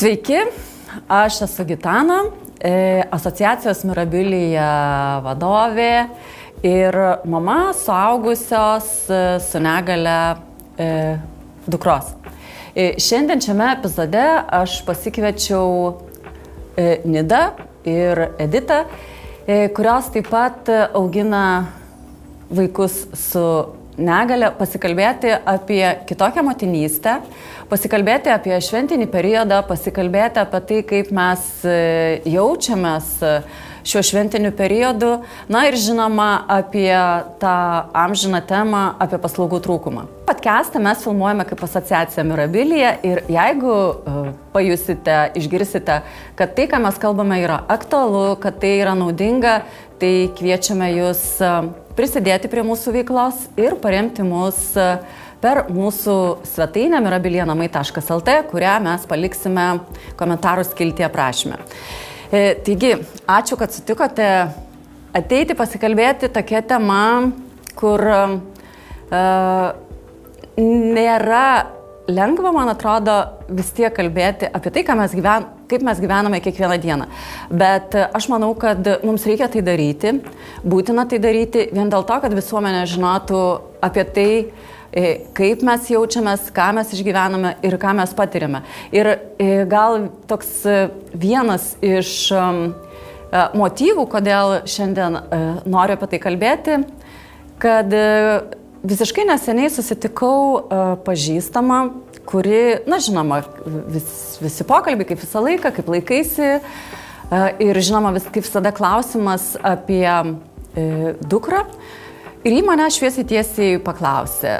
Sveiki, aš esu Gitana, asociacijos Mirabilija vadovė ir mama suaugusios su negale dukros. Šiandien šiame epizode aš pasikviečiau Nidą ir Editą, kurios taip pat augina vaikus su negale, pasikalbėti apie kitokią motinystę, pasikalbėti apie šventinį periodą, pasikalbėti apie tai, kaip mes jaučiamės šiuo šventiniu periodu, na ir žinoma apie tą amžiną temą, apie paslaugų trūkumą. Podcastą mes filmuojame kaip asociacija Mirabilija ir jeigu pajusite, išgirsite, kad tai, ką mes kalbame, yra aktualu, kad tai yra naudinga, tai kviečiame jūs prisidėti prie mūsų veiklos ir paremti mus per mūsų svetainę mirabilijanamai.lt, kurią mes paliksime komentarų skiltyje aprašyme. Taigi, ačiū, kad sutikote ateiti pasikalbėti tokia tema, kur nėra lengva, man atrodo, vis tiek kalbėti apie tai, kaip mes gyvename kiekvieną dieną. Bet aš manau, kad mums reikia tai daryti, būtina tai daryti vien dėl to, kad visuomenė žinotų apie tai, kaip mes jaučiamės, ką mes išgyvename ir ką mes patiriame. Ir gal toks vienas iš motyvų, kodėl šiandien noriu apie tai kalbėti, kad visiškai neseniai susitikau pažįstamą, kuri, na žinoma, visi pokalbiai kaip visą laiką, kaip laikaisi ir žinoma, kaip visada klausimas apie dukrą. Ir ji mane šviesiai tiesiai paklausė.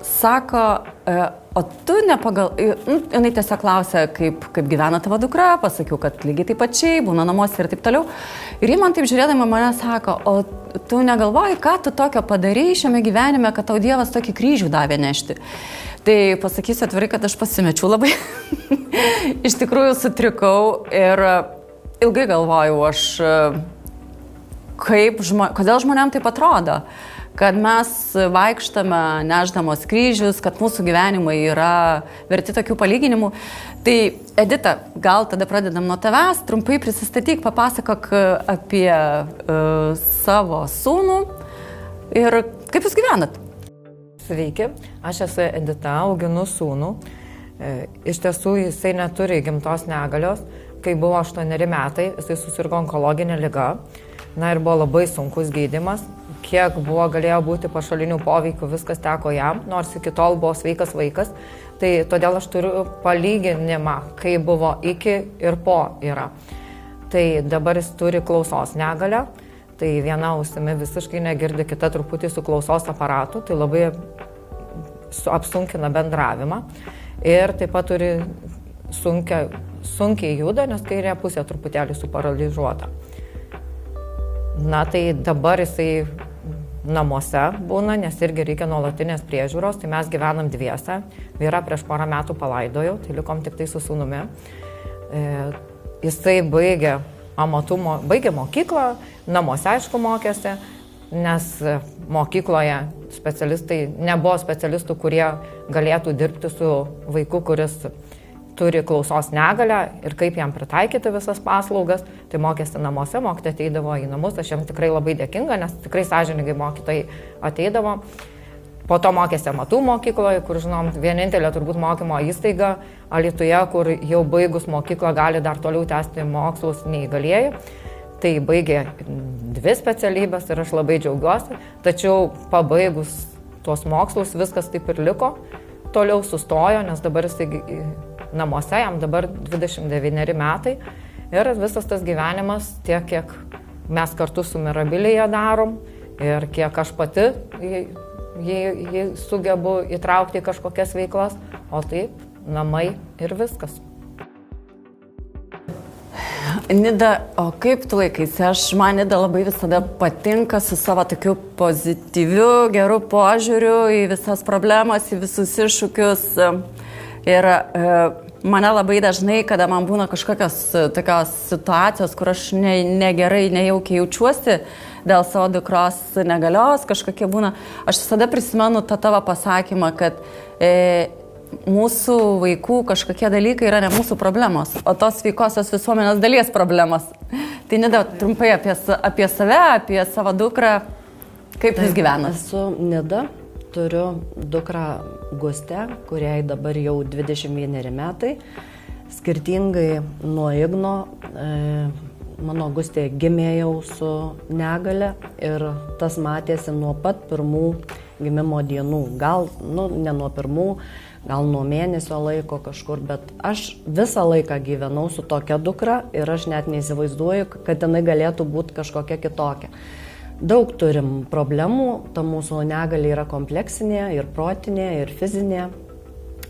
Sako, o tu jinai tiesiog klausė, kaip gyvena tavo dukra, pasakiau, kad lygiai taip pačiai, būna namuose ir taip toliau. Ir ji man taip žiūrėdama mane sako, o tu negalvoji, ką tu tokio padarei šiame gyvenime, kad tau Dievas tokį kryžių davė nešti. Tai pasakysiu atvirai, kad aš pasimečiau labai. Iš tikrųjų sutrikau ir ilgai galvojau, kodėl žmonėm taip atrodo, kad mes vaikštame neždamos kryžius, kad mūsų gyvenimai yra verti tokių palyginimų. Tai Edita, gal tada pradedam nuo tavęs, trumpai prisistatyk, papasakok apie savo sūnų ir kaip jūs gyvenat. Sveiki, aš esu Edita, auginu sūnų. Iš tiesų jisai neturi gimtos negalios. Kai buvo 8 metai, jisai susirgo onkologinė liga. Na ir buvo labai sunkus gydymas. Kiek galėjo būti pašalinių poveikių, viskas teko jam, nors iki tol buvo sveikas vaikas. Tai todėl aš turiu palyginimą, kai buvo iki ir po yra. Tai dabar jis turi klausos negalę. Tai viena ausimi visiškai negirdi, kita truputį su klausos aparatu. Tai labai apsunkina bendravimą. Ir taip pat turi sunkiai juda, nes kairė pusė truputėlį suparalyžiuota. Na tai dabar jisai namuose būna, nes irgi reikia nuolatinės priežiūros, tai mes gyvenam dviese. Vyrą prieš porą metų palaidojau, tai likom tik tai su sūnumi. Jisai baigė mokyklą, namuose aišku mokėsi, nes mokykloje nebuvo specialistų, kurie galėtų dirbti su vaiku, kuris turi klausos negalę ir kaip jam pritaikyti visas paslaugas, tai mokėsi namuose, mokytojai ateidavo į namus, aš jam tikrai labai dėkinga, nes tikrai sąžiningai mokytojai ateidavo. Po to mokėsi amatų mokykloje, kur, žinom, vienintelė turbūt mokymo įstaiga Alytuje, kur jau baigus mokyklą gali dar toliau tęsti mokslus neįgalieji. Tai baigė 2 specialybės ir aš labai džiaugiuosi, tačiau pabaigus tuos mokslus viskas taip ir liko, toliau sustojo, nes dabar jisai namuose, jam dabar 29 metai ir visas tas gyvenimas, tiek kiek mes kartu su Mirabilija darom ir kiek aš pati jį sugebu įtraukti į kažkokias veiklas, o taip, namai ir viskas. Nida, o kaip tu laikaisi? Man Nida labai visada patinka su savo tokiu pozityviu, geru požiūriu į visas problemas, į visus iššūkius. Ir mane labai dažnai, kada man būna kažkokios tokios situacijos, kur aš negerai, nejaukiai jaučiuosi dėl savo dukros negalios, kažkokie būna, aš visada prisimenu tą tavo pasakymą, kad mūsų vaikų kažkokie dalykai yra ne mūsų problemos, o tos sveikosios visuomenės dalies problemos. Tai Nida, trumpai apie save, apie savo dukrą, kaip jūs gyvenate? Esu Nida, turiu dukrą Gustę, kuriai dabar jau 21 metai. Skirtingai nuo Igno, mano Gustė gimė jau su negale ir tas matėsi nuo pat pirmų gimimo dienų. Gal, ne nuo pirmų, gal nuo mėnesio laiko kažkur, bet aš visą laiką gyvenau su tokia dukra ir aš net neįsivaizduoju, kad jinai galėtų būti kažkokia kitokia. Daug turim problemų, ta mūsų negalė yra kompleksinė, ir protinė, ir fizinė,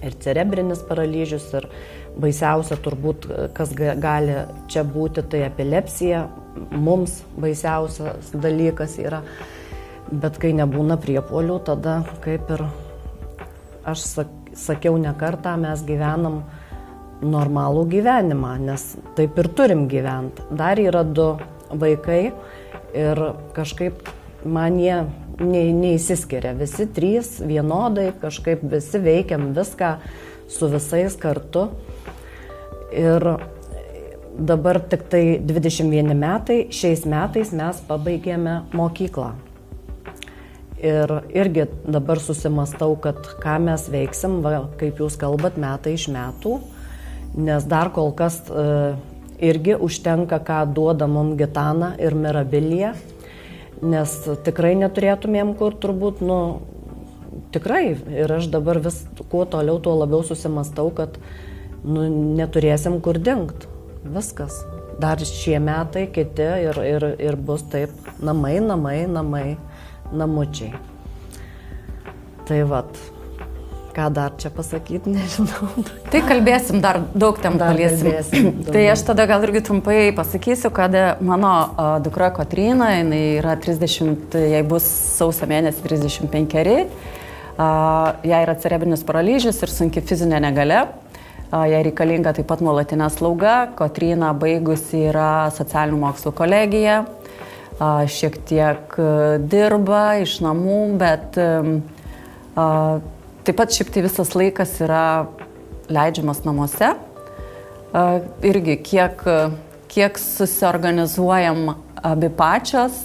ir cerebrinis paralyžius, ir baisiausia turbūt, kas gali čia būti, tai epilepsija, mums baisiausias dalykas yra. Bet kai nebūna priepuolių, tada, kaip ir aš sakiau ne kartą, mes gyvenam normalų gyvenimą, nes taip ir turim gyventi. Dar yra 2 vaikai ir kažkaip man jie neįsiskiria. Visi 3 vienodai, kažkaip visi veikiam viską su visais kartu. Ir dabar tik tai 21 metai, šiais metais mes pabaigėme mokyklą. Ir irgi dabar susimastau, kad ką mes veiksim, kaip jūs kalbat, metai iš metų, nes dar kol kas irgi užtenka, ką duoda mums Gitana ir Mirabilija, nes tikrai neturėtumėm kur turbūt, tikrai. Ir aš dabar vis kuo toliau, tuo labiau susimastau, kad neturėsim kur dingt. Viskas. Dar šie metai kiti ir bus taip namai, namučiai. Tai vat, ką dar čia pasakyti, nežinau. Tai kalbėsim, dar daug temų paliesim. Tai aš tada gal irgi trumpai pasakysiu, kad mano dukra Kotryna, jinai yra 30, jai bus sausio mėnesį 35, jai yra cerebrinis paralyžius ir sunki fizinė negalia. Jai reikalinga taip pat nuolatinė slauga. Kotryna baigusi yra socialinių mokslų kolegiją, šiek tiek dirba iš namų, bet taip pat šiaip tai visas laikas yra leidžiamas namuose. Irgi kiek susiorganizuojam abi pačios,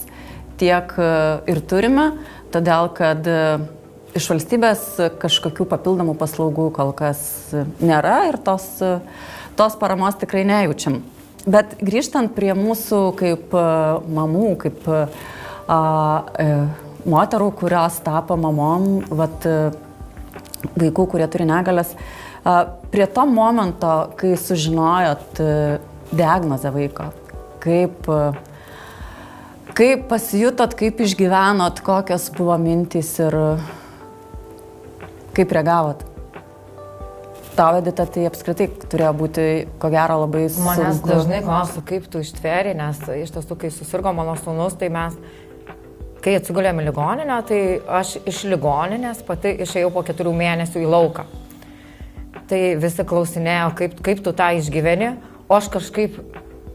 tiek ir turime, todėl kad iš valstybės kažkokių papildomų paslaugų kol kas nėra ir tos paramos tikrai nejaučiam. Bet grįžtant prie mūsų kaip mamų, kaip moterų, kurios tapo mamom, vaikų, kurie turi negalias, prie to momento, kai sužinojot diagnozę vaiko, kaip pasijutot, kaip išgyvenot, kokios buvo mintys ir kaip reagavot? Tau, Edita, tai apskritai turėjo būti, ko gero, labai sunku. Manęs dažnai klausia, kaip tu ištveri, nes iš tiesų, kai susirgo mano sūnus, tai mes, kai atsigulėm į ligoninę, tai aš iš ligoninės pati išėjau po 4 mėnesių į lauką. Tai visi klausinėjo, kaip tu tą išgyveni, o aš kažkaip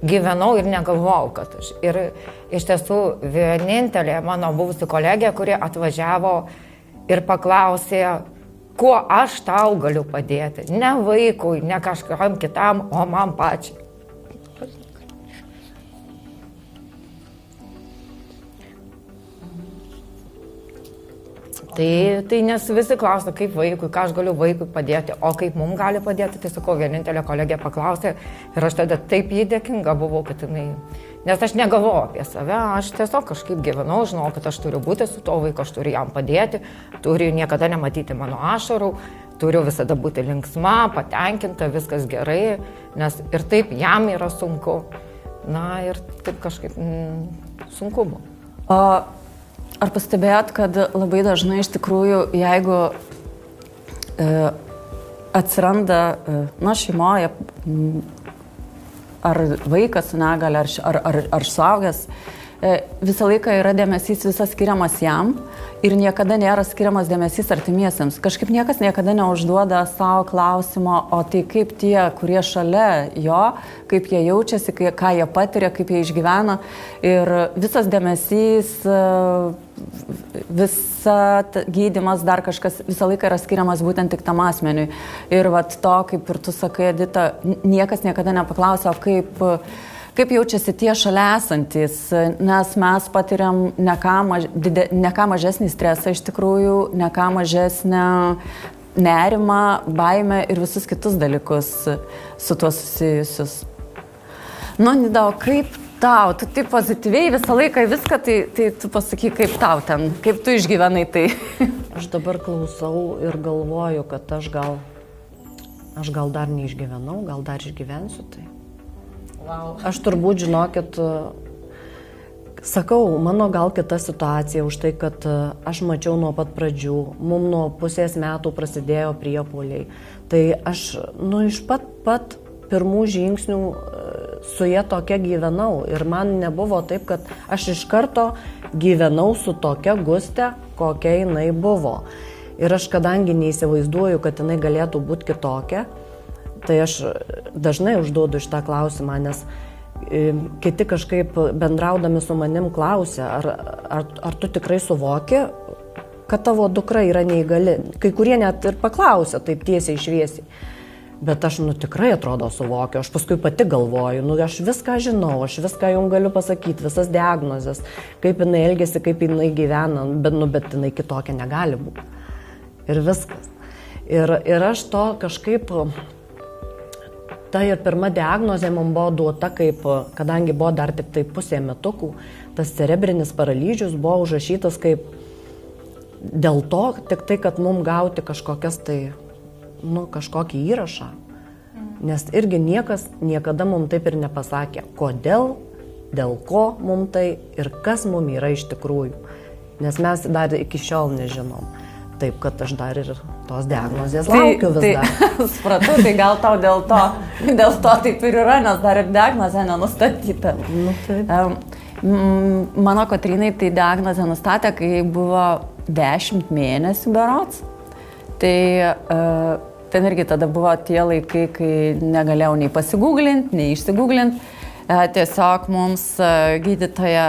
gyvenau ir negalvojau, kad aš. Ir iš tiesų vienintelė mano buvusi kolegė, kuri atvažiavo ir paklausė, kuo aš tau galiu padėti. Ne vaikui, ne kažkam kitam, o man pačiai. Tai nes visi klausia, kaip vaikui, ką aš galiu vaikui padėti, o kaip mums gali padėti, tai sakau, vienintelė kolegė paklausė ir aš tada taip jį dėkinga buvau, kad jinai, nes aš negalvojau apie save, aš tiesiog kažkaip gyvenau, žinau, kad aš turiu būti su to vaiku, aš turiu jam padėti, turiu niekada nematyti mano ašarų, turiu visada būti linksma, patenkinta, viskas gerai, nes ir taip jam yra sunku, ir taip kažkaip sunku buvo. Ar pastebėjot, kad labai dažnai iš tikrųjų, jeigu atsiranda šeimoje ar vaikas su negalia, ar suaugęs, visą laiką yra dėmesys visas skiriamas jam ir niekada nėra skiriamas dėmesys artimiesiems. Kažkaip niekas niekada neužduoda savo klausimo, o tai kaip tie, kurie šalia jo, kaip jie jaučiasi, ką jie patiria, kaip jie išgyvena. Ir visas dėmesys, visa gydymas, dar kažkas visą laiką yra skiriamas būtent tik tam asmeniui. Ir vat to, kaip ir tu sakai, Edita, niekas niekada nepaklausia, kaip jaučiasi tie šalia esantis, nes mes patiriam ne ką mažesnį stresą iš tikrųjų, ne ką mažesnę nerimą, baimę ir visus kitus dalykus su tuo susijusius. Nu, Nida, o kaip tau? Tu taip pozityviai visą laiką viską, tai tu pasakyk, kaip tau ten, kaip tu išgyvenai tai. Aš dabar klausau ir galvoju, kad aš gal dar neišgyvenau, gal dar išgyvensiu tai. Wow. Aš turbūt, žinokit, sakau, mano gal kita situacija už tai, kad aš mačiau nuo pat pradžių, mums nuo pusės metų prasidėjo priepuoliai. Tai aš, iš pat pirmų žingsnių su jie tokia gyvenau ir man nebuvo taip, kad aš iš karto gyvenau su tokia Guste, kokia jinai buvo. Ir aš kadangi neįsivaizduoju, kad jinai galėtų būti kitokia, tai aš dažnai užduodu šitą klausimą, nes kiti kažkaip bendraudami su manim klausia, ar tu tikrai suvoki, kad tavo dukra yra neįgali. Kai kurie net ir paklausia taip tiesiai šviesiai. Bet aš tikrai atrodo suvokiu, aš paskui pati galvoju, aš viską žinau, aš viską jums galiu pasakyti, visas diagnozes, kaip jinai elgiasi, kaip jinai gyvena, bet jinai kitokia negali būti. Ir viskas. Ir aš to kažkaip... Ta ir pirma diagnozė man buvo duota, kadangi buvo dar tik tai pusė metukų, tas cerebrinis paralyžius buvo užrašytas kaip dėl to, tik tai, kad mums gauti kažkokias tai, kažkokį įrašą. Nes irgi niekas niekada mums taip ir nepasakė, kodėl, dėl ko mums tai ir kas mums yra iš tikrųjų. Nes mes dar iki šiol nežinom. Taip, kad aš dar ir tos diagnozės laukiu vis dar. Supratau, tai gal tau dėl to taip ir yra, nes dar ir diagnozė nenustatyta. Mano Kotrynai tai diagnozė nustatė, kai buvo 10 mėnesių berods. Tai ten irgi tada buvo tie laikai, kai negalėjau nei pasigūglinti, nei išsigūglinti. Tiesiog mums gydytoja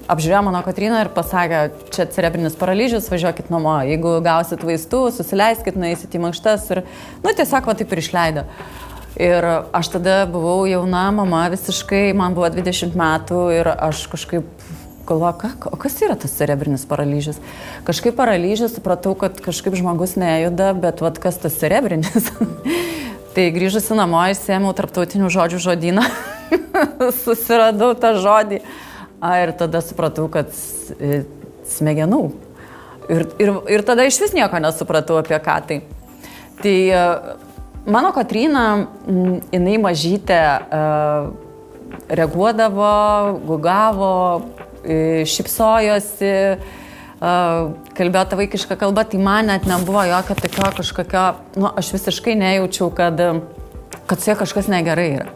apžiūrėjo mano Kotryną ir pasakė, čia cerebrinis paralyžius, važiuokit namo, jeigu gausit vaistų, susileiskit, nueisit į mankštas ir, tiesiog taip ir išleido. Ir aš tada buvau jauna mama visiškai, man buvo 20 metų ir aš kažkaip galvoju, o kas yra tas cerebrinis paralyžius? Kažkaip paralyžius, supratau, kad kažkaip žmogus nejuda, bet kas tas cerebrinis? Tai grįžusi namo, įsėmiau tarptautinių žodžių žodyną, susiradau tą žodį. Ir tada supratau, kad smegenų. Ir tada iš vis nieko nesupratau apie ką tai. Tai mano Kotryna, jinai mažytė reaguodavo, gugavo, šypsojosi, kalbėjo tą vaikišką kalbą, tai man net nebuvo jokio tokio kažkokio, aš visiškai nejaučiau, kad su ja kažkas negerai yra.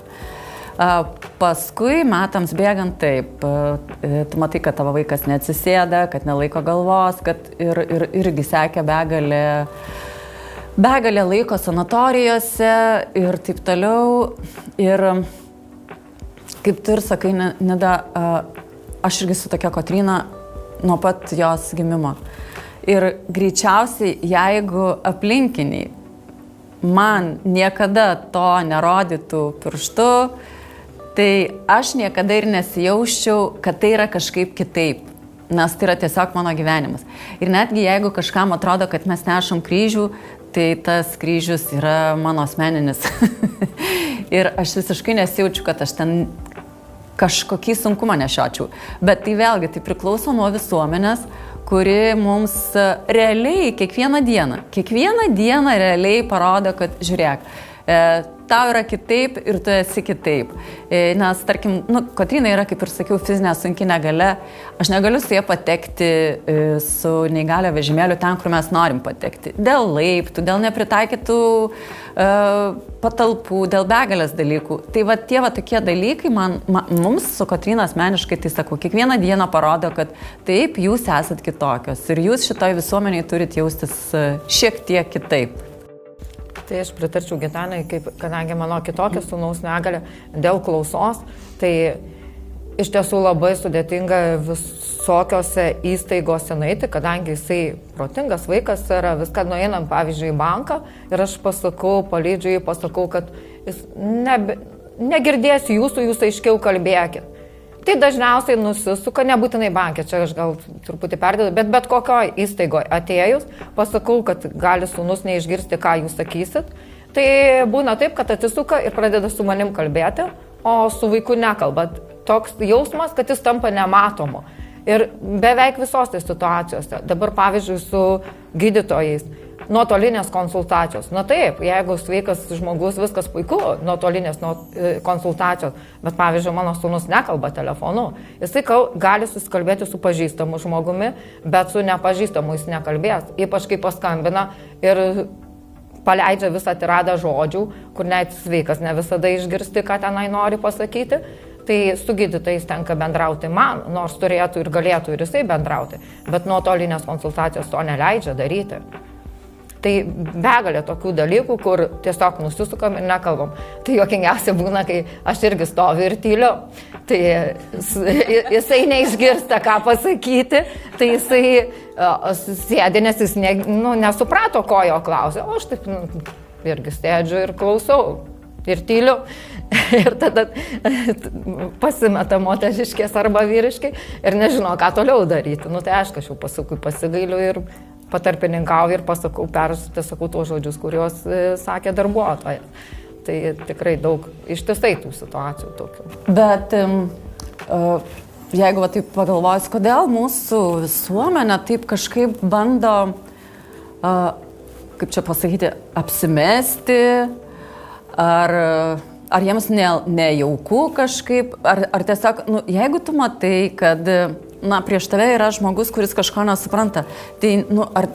Paskui metams bėgant taip, tu matai, kad tavo vaikas neatsisėda, kad nelaiko galvos, kad irgi sekė begalė laiko sanatorijose ir taip toliau. Ir kaip tu ir sakai, Nida, aš irgi su tokia Kotryna nuo pat jos gimimo. Ir greičiausiai, jeigu aplinkiniai man niekada to nerodytų pirštu, tai aš niekada ir nesijausčiau, kad tai yra kažkaip kitaip, nes tai yra tiesiog mano gyvenimas. Ir netgi jeigu kažkam atrodo, kad mes nešam kryžių, tai tas kryžius yra mano asmeninis. Ir aš visiškai nesijaučiu, kad aš ten kažkokį sunkumą nešiočiau. Bet tai vėlgi, tai priklauso nuo visuomenės, kuri mums realiai kiekvieną dieną realiai parodo, kad žiūrėk, tau yra kitaip ir tu esi kitaip. Nes, tarkim, Kotryna yra, kaip ir sakiau, fizinė sunki negalia. Aš negaliu su jie patekti su neįgalio vežimėliu ten, kur mes norim patekti. Dėl laiptų, dėl nepritaikytų patalpų, dėl begalės dalykų. Tai va tie tokie dalykai mums su Kotryna asmeniškai, tai sakau, kiekvieną dieną parodo, kad taip, jūs esat kitokios ir jūs šitoj visuomeniai turit jaustis šiek tiek kitaip. Tai aš pritarčiau Gitanai, kadangi mano kitokia sūnaus negalia dėl klausos, tai iš tiesų labai sudėtinga visokiose įstaigose nueiti, kadangi jisai protingas vaikas yra, viską nueinam, pavyzdžiui, į banką ir aš pasakau, palydžiu jį, pasakau, kad jis negirdėsiu jūsų, jūs aiškiau kalbėkit. Tai dažniausiai nusisuka, nebūtinai bankė, čia aš gal truputį perdėdu, bet kokioje įstaigoje atėjus, pasakau, kad gali sūnus neišgirsti, ką jūs sakysit. Tai būna taip, kad atsisuka ir pradeda su manim kalbėti, o su vaiku nekalba. Toks jausmas, kad jis tampa nematomu. Ir beveik visose situacijose. Dabar, pavyzdžiui, su gydytojais. Nuotolinės konsultacijos. Na taip, jeigu sveikas žmogus, viskas puiku, nuotolinės konsultacijos, bet pavyzdžiui, mano sūnus nekalba telefonu, jisai gali susikalbėti su pažįstamu žmogumi, bet su nepažįstamu jis nekalbės, ypač kai paskambina ir paleidžia visą tiradą žodžių, kur net sveikas ne visada išgirsti, ką tenai nori pasakyti. Tai su gydytojais tenka bendrauti man, nors turėtų ir galėtų ir jisai bendrauti, bet nuotolinės konsultacijos to neleidžia daryti. Tai begalė tokių dalykų, kur tiesiog nusisukam ir nekalbam. Tai juokingiausia būna, kai aš irgi stoviu ir tyliu, tai jisai neišgirsta, ką pasakyti, tai jisai sėdi, nes jis nesuprato, ko jo klausia, o aš taip irgi sėdžiu ir klausau ir tyliu. Ir tada pasimeta moteriškės arba vyriškai ir nežino, ką toliau daryti. Tai aš jau pasigailiu ir patarpininkauju ir sakau tuos žodžius, kuriuos sakė darbuotojas. Tai tikrai daug ištisai tų situacijų tokių. Bet jeigu taip pagalvojus, kodėl mūsų visuomenė taip kažkaip bando, kaip čia pasakyti, apsimesti, ar jiems nejauku kažkaip, ar tiesiog, jeigu tu matai, kad prieš tave yra žmogus, kuris kažko nesupranta, tai ar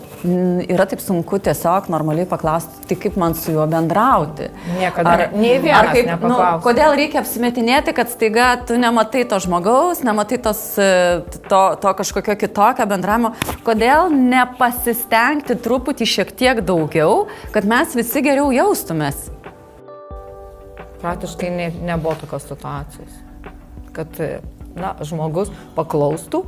yra taip sunku tiesiog normaliai paklausti, tai kaip man su juo bendrauti? Niekada, nei vienas nepaklausti. Kodėl reikia apsimetinėti, kad staiga tu nematai to žmogaus, nematai to kažkokio kitokio bendravimo? Kodėl nepasistengti truputį šiek tiek daugiau, kad mes visi geriau jaustumės? Praktiškai nebuvo tokios situacijos, kad žmogus paklaustų,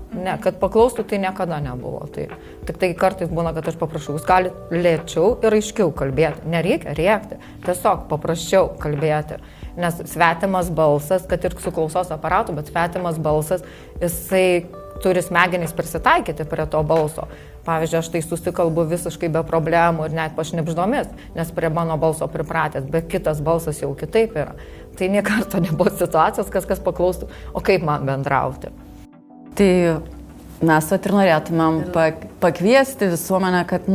kad paklaustų tai niekada nebuvo. Tik tai kartais būna, kad aš paprašau, jūs galite lėčiau ir aiškiau kalbėti, nereikia rėkti, tiesiog paprasčiau kalbėti, nes svetimas balsas, kad ir su klausos aparatu, bet svetimas balsas, jisai turi smegenys prisitaikyti prie to balso. Pavyzdžiui, aš tai susikalbu visiškai be problemų ir net pašnibždomis, nes prie mano balso pripratęs, bet kitas balsas jau kitaip yra. Tai nė karto nebuvo situacijos, kas paklaustų, o kaip man bendrauti. Tai mes ir norėtumėm pakviesti visuomenę, kad,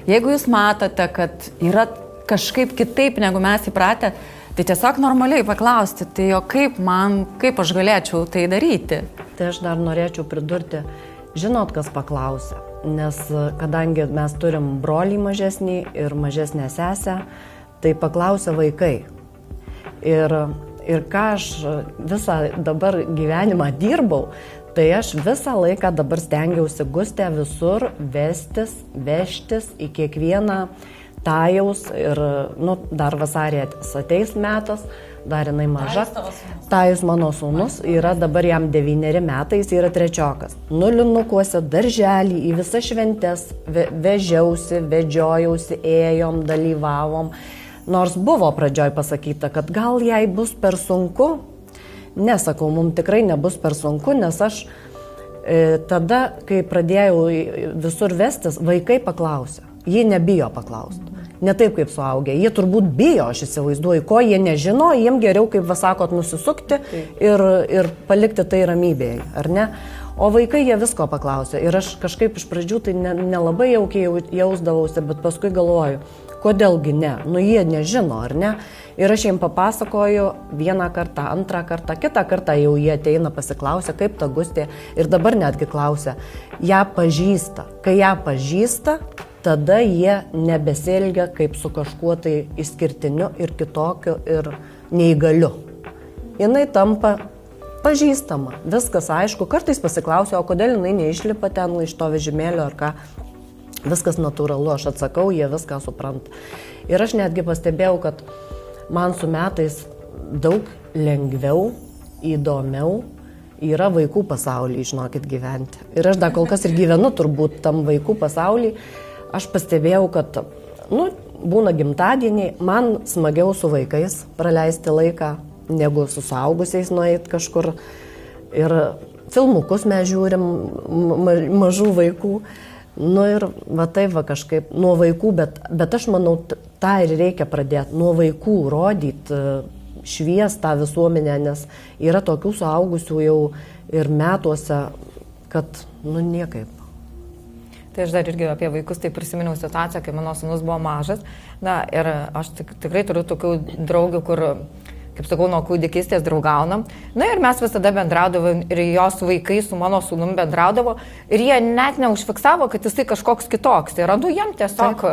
jeigu jūs matote, kad yra kažkaip kitaip, negu mes įpratę, tai tiesiog normaliai paklausti, tai kaip aš galėčiau tai daryti? Tai aš dar norėčiau pridurti, žinot, kas paklausia. Nes kadangi mes turim brolį mažesnį ir mažesnę sesę, tai paklausia vaikai. Ir ką aš visą dabar gyvenimą dirbau, tai aš visą laiką dabar stengiausi Gustę visur vežtis į kiekvieną Tajaus ir, dar vasarį ateis metas, dar jinai maža. Tajus mano sūnus, yra dabar jam 9 metai, jis yra 3. Nulinukuose, darželį, į visas šventes vežiausi, vedžiojausi, ėjom, dalyvavom. Nors buvo pradžioj pasakyta, kad gal jai bus per sunku. Nesakau, mums tikrai nebus per sunku, nes aš tada, kai pradėjau visur vestis, vaikai paklausė. Jie nebijo paklausti. Ne taip kaip suaugę. Jie turbūt bijo, aš įsivaizduoju, ko jie nežino, jiem geriau, kaip vasakot, nusisukti ir palikti tai ramybėje, ar ne? O vaikai jie visko paklausė. Ir aš kažkaip iš pradžių tai nelabai jaukiai jausdavausi, bet paskui galvoju, kodėlgi ne, jie nežino, ar ne? Ir aš jiems papasakoju vieną kartą, antrą kartą, kitą kartą jau jie ateina pasiklausia, kaip ta Gustė, ir dabar netgi klausia, ją pažįsta. Kai ją pažįsta, tada jie nebesielgia kaip su kažkuo tai išskirtiniu ir kitokiu ir neįgaliu. Jinai tampa pažįstama, viskas aišku, kartais pasiklausia, o kodėl jinai neišlipa ten iš to vežimėlio ar ką. Viskas natūralu, aš atsakau, jie viską supranta. Ir aš netgi pastebėjau, kad man su metais daug lengviau, įdomiau yra vaikų pasaulyje, žinokit, gyventi. Ir aš dar kol kas ir gyvenu turbūt tam vaikų pasaulyje. Aš pastebėjau, kad būna gimtadieniai, man smagiau su vaikais praleisti laiką, negu su suaugusiais nueiti kažkur. Ir filmukus mes žiūrim mažų vaikų. Ir va taip va kažkaip nuo vaikų, bet aš manau, tą ir reikia pradėti, nuo vaikų rodyti, šviest tą visuomenę, nes yra tokių suaugusių jau ir metuose, kad niekaip. Tai aš dar irgi apie vaikus tai prisiminiau situaciją, kai mano sūnus buvo mažas. Ir aš tikrai turiu tokių draugių, kur, kaip sakau, nuo kūdikystės draugaunam. Ir mes visada bendraudavom ir jos vaikai su mano sūnum bendraudavo ir jie net neužfiksavo, kad jisai kažkoks kitoks. Ir jam tiesiog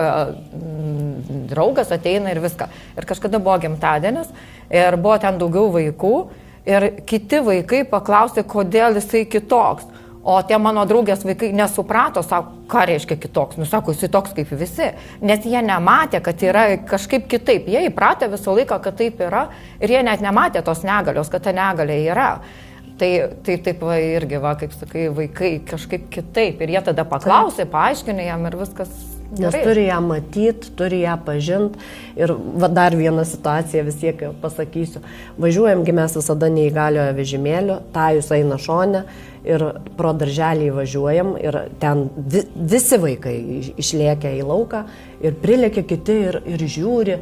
draugas ateina ir viską. Ir kažkada buvo gimtadienis ir buvo ten daugiau vaikų ir kiti vaikai paklausė, kodėl jisai kitoks. O tie mano draugės vaikai nesuprato, sako, ką reiškia kitoks. Sako, jisai toks kaip visi. Nes jie nematė, kad yra kažkaip kitaip. Jie įpratę visą laiką, kad taip yra. Ir jie net nematė tos negalios, kad ta negalė yra. Tai taip va, irgi, va, kaip sakai, vaikai kažkaip kitaip. Ir jie tada paklausė, paaiškinė jam ir viskas. Nes turi ją matyti, turi ją pažinti. Ir va, dar vieną situaciją vis tiek pasakysiu. Važiuojamgi mes visada neįgaliojo vežimėliu, Tajus eina šone ir pro darželį važiuojam ir ten visi vaikai išlėkia į lauką ir prilėkia kiti ir žiūri.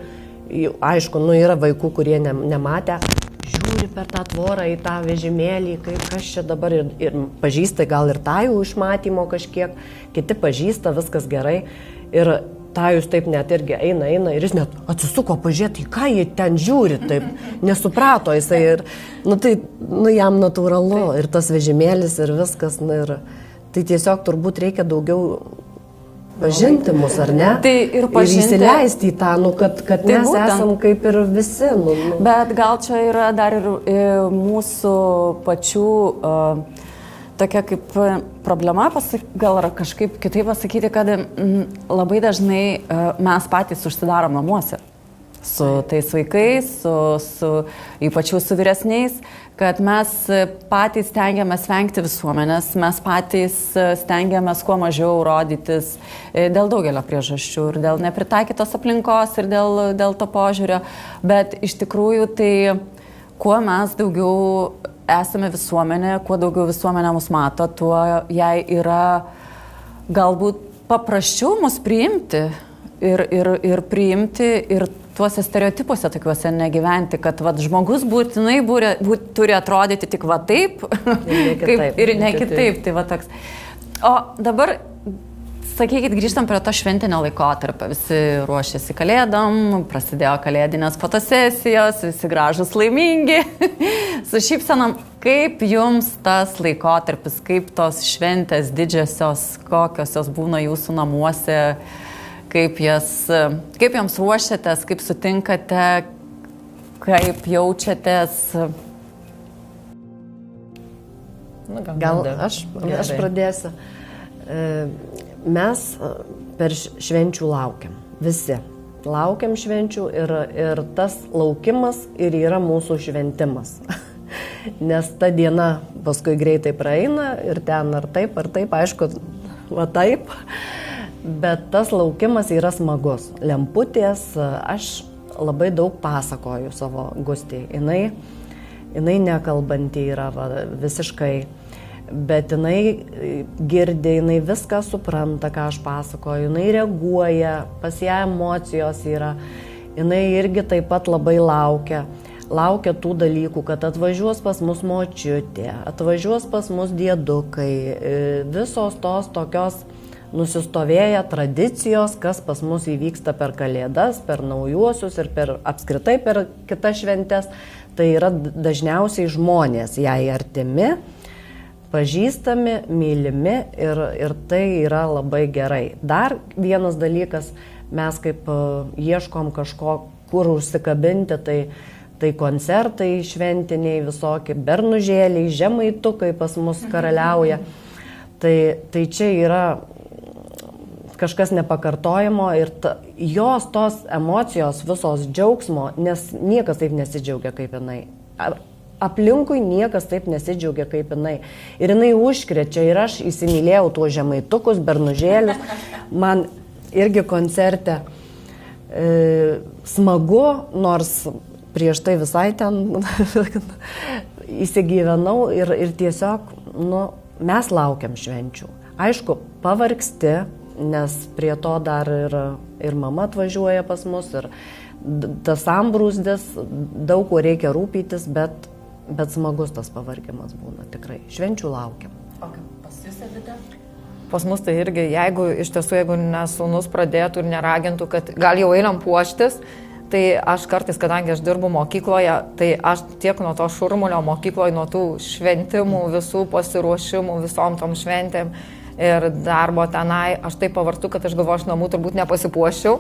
Aišku, yra vaikų, kurie nematę. Žiūri per tą tvorą į tą vežimėlį, kas čia dabar ir pažįsta gal ir Tajų iš matymo kažkiek, kiti pažįsta, viskas gerai. Ir Tajus taip net irgi eina ir jis net atsisuko pažiūrėti, ką jie ten žiūri, taip nesuprato jisai ir, jam natūralu ir tas vežimėlis ir viskas, ir tai tiesiog turbūt reikia daugiau pažinti mus, ar ne? Tai ir pažinti. Ir įsileisti į tą, kad tai mes esam kaip ir visi. Bet gal čia yra dar ir mūsų pačių tokia kaip problema, gal kažkaip kitaip pasakyti, kad labai dažnai mes patys užsidarom namuose su tais vaikais, ypač su vyresniais, kad mes patys stengiamės vengti visuomenės, mes patys stengiamės kuo mažiau rodytis dėl daugelio priežasčių ir dėl nepritaikytos aplinkos ir dėl to požiūrio, bet iš tikrųjų tai kuo mes daugiau esame visuomenė, kuo daugiau visuomenė mus mato, tuo jai yra galbūt paprasčiau mus priimti ir priimti ir tuose stereotipuose tokiuose negyventi, kad žmogus būtinai turi atrodyti tik va taip ir ne kitaip. Tai va toks. O dabar, sakykit, grįžtam prie to šventinio laikotarpio. Visi ruošiasi kalėdom, prasidėjo kalėdinės fotosesijos, visi gražus, laimingi, su šypsenom. Kaip jums tas laikotarpis, kaip tos šventės didžiosios, kokios jos būna jūsų namuose, kaip joms ruošiatės, kaip sutinkate, kaip jaučiatės? Gal aš pradėsiu. Mes per švenčių laukiam, visi. Laukiam švenčių ir tas laukimas ir yra mūsų šventimas. Nes ta diena paskui greitai praeina ir ten ar taip, aišku, va taip. Bet tas laukimas yra smagus. Lemputės, aš labai daug pasakoju savo Gustei. Jinai nekalbanti yra visiškai. Bet jinai girdi, jinai viską supranta, ką aš pasakoju, jinai reaguoja, pas ją emocijos yra, jinai irgi taip pat labai laukia tų dalykų, kad atvažiuos pas mus močiutė, atvažiuos pas mus diedukai, visos tos tokios, nusistovėję tradicijos, kas pas mus įvyksta per Kalėdas, per naujuosius ir apskritai per kitas šventes. Tai yra dažniausiai žmonės, jai artimi, pažįstami, mylimi ir tai yra labai gerai. Dar vienas dalykas, mes kaip ieškom kažko, kur užsikabinti, tai koncertai šventiniai visokie, bernužėliai, žemaitukai pas mus karaliauja. Tai čia yra kažkas nepakartojimo ir jos tos emocijos, visos džiaugsmo, nes niekas taip nesidžiaugia kaip jinai. Aplinkui niekas taip nesidžiaugia kaip jinai. Ir jinai užkrečia ir aš įsimylėjau tuos žemaitukus, bernužėlius. Man irgi koncerte smagu, nors prieš tai visai ten įsigyvenau ir tiesiog, mes laukiam švenčių. Aišku, pavargsti, nes prie to dar ir mama atvažiuoja pas mus ir tas sambrūzdis, daug ko reikia rūpytis, bet smagus tas pavargimas būna tikrai. Švenčių laukiam. O kaip pas jūs, Edita? Pas mus tai irgi, jeigu sūnus pradėtų ir neragintų, kad gal jau einam puoštis, tai aš kartais, kadangi aš dirbu mokykloje, tai aš tiek nuo to šurmulio mokykloje, nuo tų šventimų, visų pasiruošimų, visom tom šventėm ir darbo tenai, aš taip pavartu, kad aš galvoju, aš namų turbūt nepasipuošiau.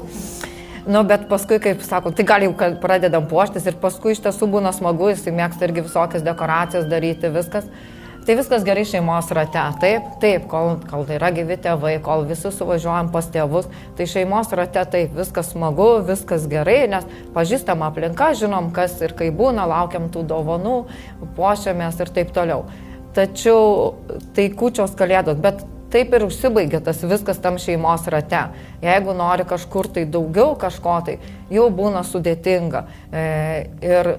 Bet paskui, kaip sako, tai gal jau pradedam puoštis ir paskui iš tiesų būna smagu, jis mėgsta irgi visokias dekoracijas daryti, viskas. Tai viskas gerai šeimos rate, taip, kol tai yra gyvi tėvai, kol visi suvažiuojam pas tėvus, tai šeimos rate taip, viskas smagu, viskas gerai, nes pažįstam aplinką, žinom, kas ir kai būna, laukiam tų dovanų, puošiamės ir taip toliau. Tačiau tai kūčios Kalėdos, bet taip ir užsibaigia tas viskas tam šeimos rate. Jeigu nori kažkur tai daugiau kažko, tai jau būna sudėtinga. Ir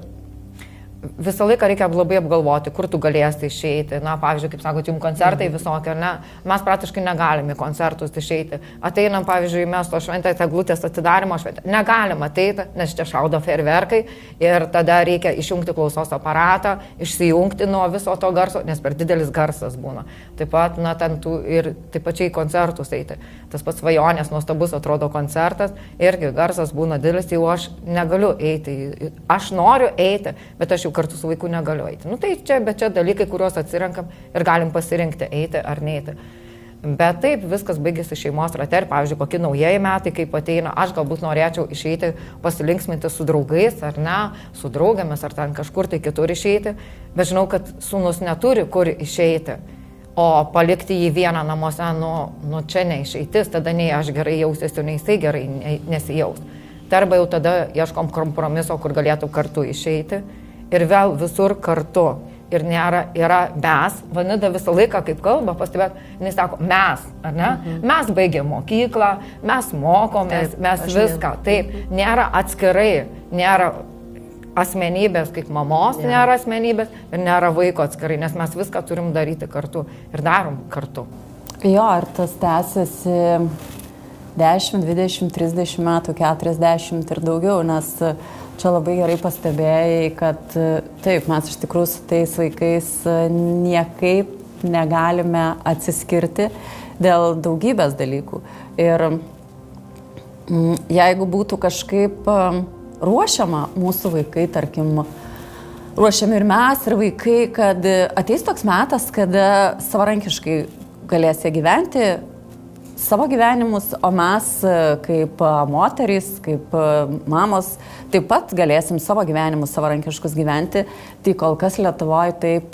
visą laiką reikia labai apgalvoti, kur tu galėsi išeiti. Pavyzdžiui, kaip sakot, jums koncertai visokie, ar ne? Mes praktiškai negalime į koncertus išeiti. Ateinam, pavyzdžiui, mes to šventės eglutės atidarimo šventę. Negalim ateiti, nes čia šaudo fejerverkai ir tada reikia išjungti klausos aparatą, išsijungti nuo viso to garso, nes per didelis garsas būna. Taip pat, ir taip pačiai koncertus eiti. Tas pats Svajonės nuostabus atrodo koncertas, irgi garsas būna didelis, jau aš negaliu eiti. Aš noriu eiti, bet aš jau kartu su vaiku negaliu eiti. Bet čia dalykai, kuriuos atsirenkam ir galim pasirinkti eiti ar neiti. Bet taip, viskas baigėsi šeimos rate ir, pavyzdžiui, kokie naujieji metai, kaip ateina, aš galbūt norėčiau išeiti pasilinksminti su draugais ar ne, su draugėmis ar ten kažkur tai kitur išeiti, bet žinau, kad sūnus neturi kur išeiti. O palikti jį vieną namuose, čia neišeitis, tada nei aš gerai jausiuosi, nei jisai gerai nesijaus. Tai arba jau tada ieškom kompromiso, kur galėtų kartu išeiti ir vėl visur kartu. Ir yra mes, Vanida visą laiką kaip kalba, pastebėt, jis sako mes, ar ne? Mes baigėm mokyklą, mes mokomės, mes viską. Taip, nėra atskirai, nėra asmenybės, kaip mamos nėra asmenybės ir nėra vaiko atskirai, nes mes viską turim daryti kartu ir darom kartu. Jo, ir tas tęsiasi 10, 20, 30 metų, 40 ir daugiau, nes čia labai gerai pastebėjai, kad taip, mes iš tikrųjų su tais vaikais niekaip negalime atsiskirti dėl daugybės dalykų. Ir jeigu būtų kažkaip ruošiama mūsų vaikai, tarkim, ruošiami ir mes, ir vaikai, kad ateis toks metas, kada savarankiškai galės jie gyventi savo gyvenimus, o mes kaip moterys, kaip mamos, taip pat galėsim savo gyvenimus savarankiškus gyventi. Tai kol kas Lietuvoje taip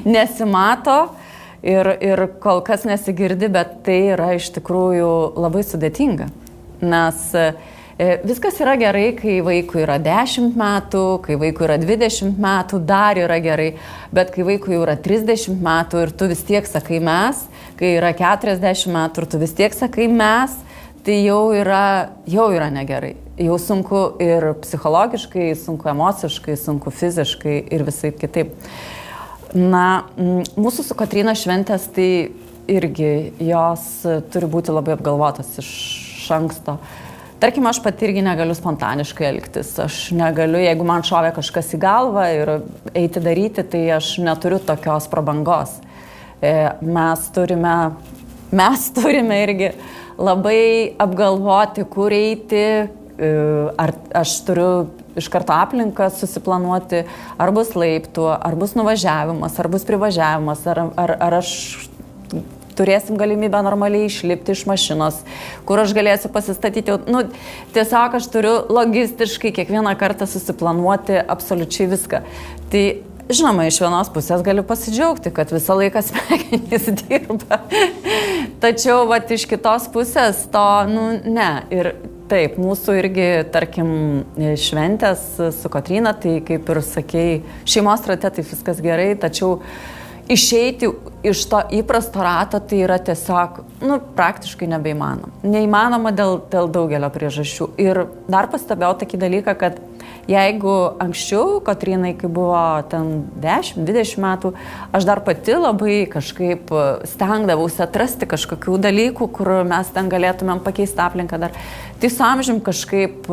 nesimato ir kol kas nesigirdi, bet tai yra iš tikrųjų labai sudėtinga. Nes viskas yra gerai, kai vaikui yra 10 metų, kai vaikui yra 20 metų, dar yra gerai, bet kai vaikui jau yra 30 metų ir tu vis tiek sakai mes, kai yra 40 metų ir tu vis tiek sakai mes, tai jau yra negerai. Jau sunku ir psichologiškai, sunku emociškai, sunku fiziškai ir visai kitaip. Mūsų su Kotryna šventės tai irgi jos turi būti labai apgalvotas iš anksto. Tarkim, aš pati irgi negaliu spontaniškai elgtis. Aš negaliu, jeigu man šovė kažkas į galvą ir eiti daryti, tai aš neturiu tokios prabangos. Mes turime mes turime irgi labai apgalvoti, kur eiti, ar aš turiu iš karto aplinką susiplanuoti, ar bus laiptų, ar bus nuvažiavimas, ar bus privažiavimas, ar aš turėsim galimybę normaliai išlipti iš mašinos, kur aš galėsiu pasistatyti. Nu, tiesiog aš turiu logistiškai kiekvieną kartą susiplanuoti absoliučiai viską. Tai žinoma, iš vienos pusės galiu pasidžiaugti, kad visą laiką smegenys dirba. Tačiau vat, iš kitos pusės to, ne. Ir taip, mūsų irgi, tarkim, šventės su Kotryna, tai kaip ir sakei, šeimos rate tai viskas gerai, tačiau išeiti iš to įprasto rato tai yra tiesiog, praktiškai nebeįmanoma. Neįmanoma dėl daugelio priežasčių. Ir dar pastebėjau tokį dalyką, kad jeigu anksčiau, Kotrynai, kai buvo ten 10-20 metų, aš dar pati labai kažkaip stengdavausi atrasti kažkokių dalykų, kur mes ten galėtumėm pakeisti aplinką dar. Tai su amžium kažkaip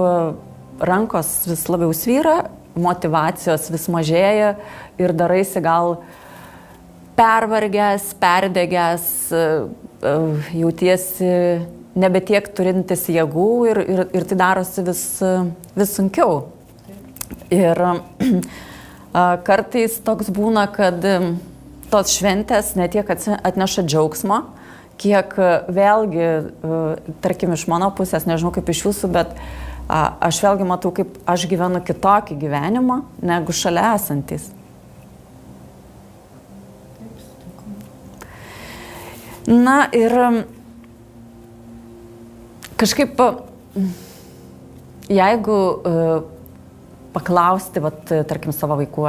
rankos vis labiau svyra, motyvacijos vis mažėja ir daraisi gal pervargęs, perdegęs, jautiesi nebetiek turintis jėgų ir tai darosi vis sunkiau. Ir kartais toks būna, kad tos šventės ne tiek atneša džiaugsmo, kiek vėlgi, tarkim, iš mano pusės, nežinau kaip iš jūsų, bet aš vėlgi matau, kaip aš gyvenu kitokį gyvenimą, negu šalia esantis. Na ir kažkaip, jeigu paklausti, tarkim, savo vaikų,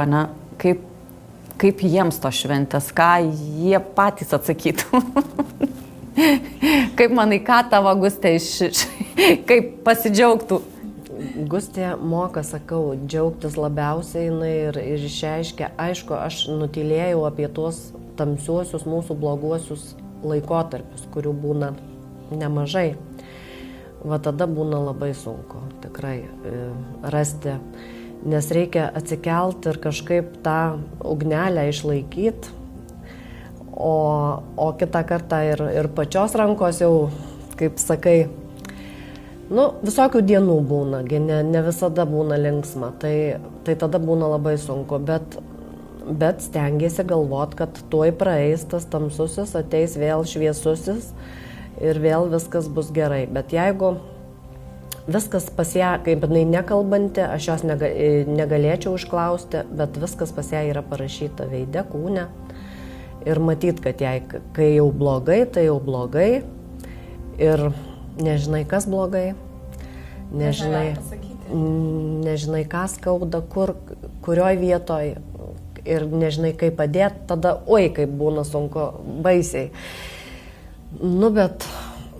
kaip jiems to šventės, ką jie patys atsakytų. Kaip manai, ką tavo Gustė kaip pasidžiaugtų? Gustė moka, sakau, džiaugtis labiausiai ir išreiškia. Aišku, aš nutylėjau apie tuos tamsiuosius mūsų bloguosius laikotarpius, kurių būna nemažai. Va tada būna labai sunku tikrai rasti, nes reikia atsikelti ir kažkaip tą ugnelę išlaikyti, o kitą kartą ir pačios rankos jau, kaip sakai, visokių dienų būna, ne visada būna linksma, tai tada būna labai sunku, bet stengiasi galvot, kad tuoj praeis tas tamsusis, ateis vėl šviesusis ir vėl viskas bus gerai. Bet jeigu viskas pas ją, kaip jinai nekalbanti, aš jos negalėčiau išklausti, bet viskas pas ją yra parašyta veide, kūne. Ir matyt, kad jai, kai jau blogai, tai jau blogai. Ir nežinai, kas blogai. Nežinai, ką skauda, kurioj vietoj. Ir nežinai, kaip padėti, tada, kaip būna sunku, baisiai. Bet,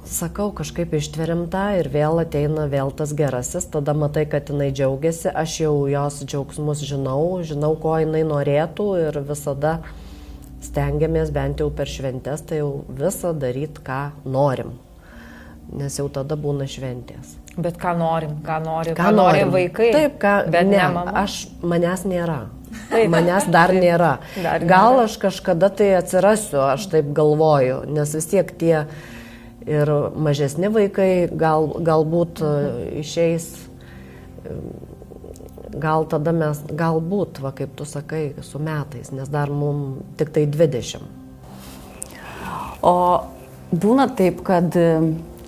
sakau, kažkaip ištveriam tą ir vėl ateina vėl tas gerasis, tada matai, kad jinai džiaugiasi, aš jau jos džiaugsmus žinau, ko jinai norėtų ir visada stengiamės bent jau per šventės, tai jau visą daryti, ką norim, nes jau tada būna šventės. Bet ką norim vaikai, taip, bet ne mama. Manęs nėra. Manęs dar nėra. Gal aš kažkada tai atsirasiu, aš taip galvoju, nes vis tiek tie ir mažesni vaikai galbūt išeis, gal tada mes, galbūt, kaip tu sakai, su metais, nes dar mums tik tai 20. O būna taip, kad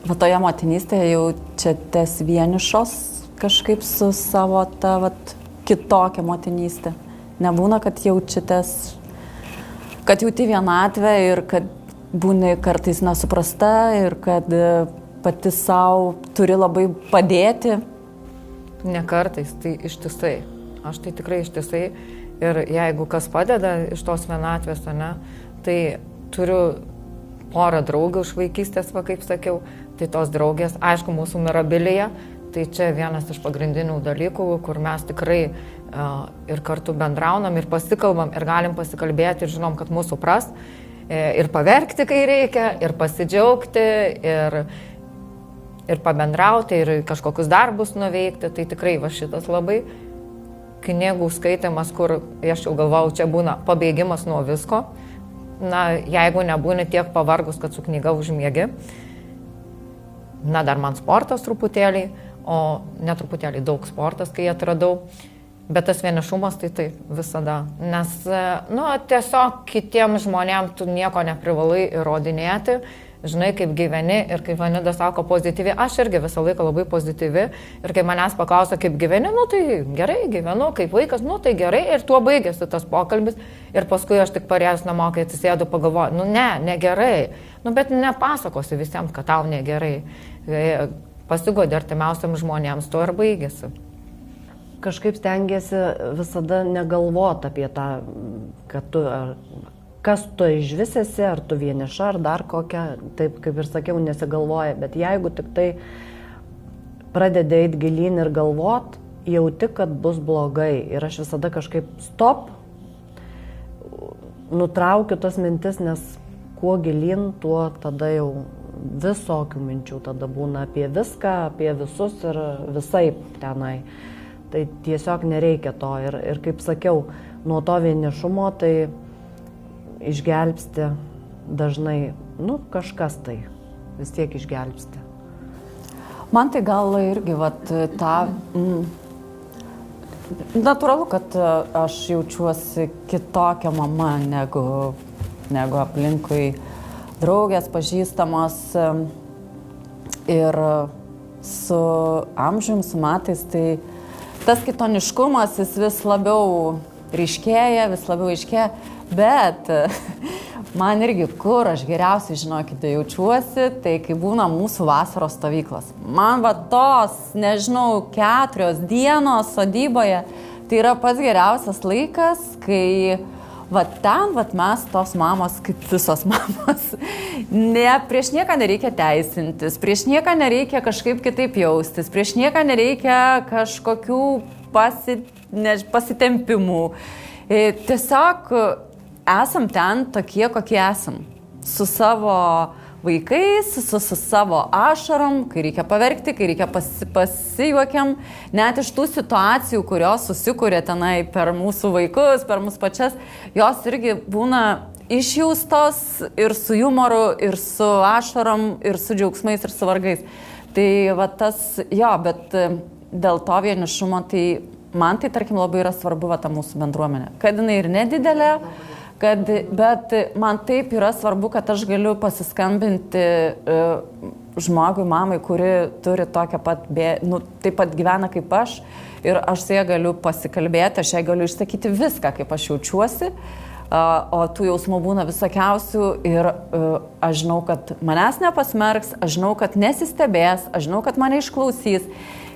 toje motinystėje jaučiatės vienišos kažkaip su savo kitokia motinystė. Nebūna, kad jaučiatės, kad jauti vienatvę ir kad būni kartais nesuprasta ir kad pati savo turi labai padėti. Ne kartais, tai ištisai. Aš tai tikrai ištisai. Ir jeigu kas padeda iš tos vienatvės, tai turiu porą draugių iš vaikystės, kaip sakiau. Tai tos draugės, aišku, mūsų mirabilija. Tai čia vienas iš pagrindinių dalykų, kur mes tikrai ir kartu bendraunam, ir pasikalbam, ir galim pasikalbėti, ir žinom, kad mūsų supras, ir paverkti, kai reikia, ir pasidžiaugti, ir pabendrauti, ir kažkokius darbus nuveikti. Tai tikrai šitas labai knygų skaitimas, kur aš jau galvau, čia būna pabėgimas nuo visko. jeigu nebūni tiek pavargus, kad su knyga užmiegi, dar man sportas truputėlį, o netruputėlį daug sportas, kai atradau. Bet tas vienišumas tai visada. Nes, tiesiog kitiems žmonėms tu nieko neprivalai įrodinėti. Žinai, kaip gyveni ir kaip Vanida sako pozityvi. Aš irgi visą laiką labai pozityvi. Ir kai manęs paklausia, kaip gyveni, tai gerai gyvenu, kaip vaikas, tai gerai. Ir tuo baigėsi tas pokalbis. Ir paskui aš tik parėjęs namo, kai atsisėdu, pagalvoju, negerai. Bet nepasakosi visiems, kad tau negerai. Pasigodė artimiausiam žmonėms, to ir baigėsi. Kažkaip stengiasi visada negalvoti apie tą, kad tu, kas tu išvis esi, ar tu vieniša, ar dar kokia, taip kaip ir sakiau, nesigalvoja, bet jeigu tik tai pradedi eiti gilyn ir galvot, jauti, kad bus blogai ir aš visada kažkaip stop, nutraukiu tas mintis, nes kuo gilyn, tuo tada jau visokių minčių tada būna apie viską, apie visus ir visaip tenai. Tai tiesiog nereikia to ir kaip sakiau, nuo to vienišumo tai išgelbsti dažnai, kažkas tai vis tiek išgelbsti. Man tai gal irgi natūralu, kad aš jaučiuosi kitokia mama negu aplinkui draugės, pažįstamos ir su amžium, su metais, tai tas kitoniškumas jis vis labiau ryškėja, vis labiau aiškėja, bet man irgi, kur aš geriausiai, žinokite, jaučiuosi, tai kai būna mūsų vasaros stovyklos. Man tos, 4 dienos sodyboje, tai yra pats geriausias laikas, kai ten mes tos mamos, kaip visos mamos, prieš nieką nereikia teisintis, prieš nieką nereikia kažkaip kitaip jaustis, prieš nieką nereikia kažkokių pasitempimų. Tiesiog esam ten tokie, kokie esam. Su savo vaikais, su savo ašarom, kai reikia paverkti, kai reikia pasijuokiam, net iš tų situacijų, kurios susikuria tenai per mūsų vaikus, per mūsų pačias, jos irgi būna išjaustos ir su humoru, ir su ašarom, ir su džiaugsmais, ir su vargais. Tai bet dėl to vienišumo, tai man tai, tarkim, labai yra svarbu ta mūsų bendruomenė. Kad jinai ir nedidelė, bet man taip yra svarbu, kad aš galiu pasiskambinti žmogui, mamai, kuri turi tokią pat, taip pat gyvena kaip aš, ir aš su ja galiu pasikalbėti, aš jai galiu išsakyti viską, kaip aš jaučiuosi, o tų jausmų būna visokiausių ir aš žinau, kad manęs nepasmerks, aš žinau, kad nesistebės, aš žinau, kad mane išklausys,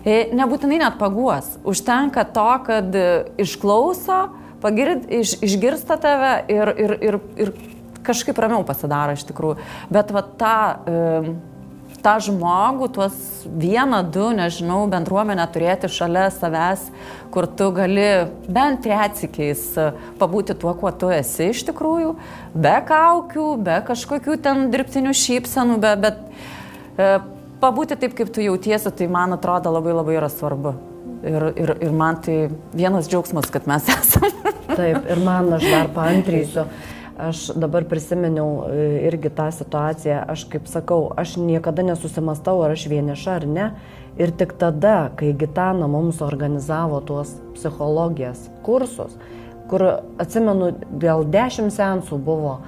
nebūtinai net paguos, užtenka to, kad išklauso, išgirsta tave ir kažkaip ramiau pasidaro iš tikrųjų. Bet tą žmogų, tuos 1-2, bendruomenę turėti šalia savęs, kur tu gali bent retsykiais pabūti tuo, kuo tu esi iš tikrųjų, be kaukių, be kažkokių ten dirbtinių šypsenų, bet pabūti taip, kaip tu jautiesi, tai man atrodo labai labai yra svarbu. Ir man tai vienas džiaugsmas, kad mes esame. Taip, ir man aš dar paantrysiu. Aš dabar prisiminiau irgi tą situaciją, aš kaip sakau, aš niekada nesusimastau, ar aš vieniša ar ne. Ir tik tada, kai Gitana mums organizavo tuos psichologijos kursus, kur, atsimenu, dėl 10 seansų buvo.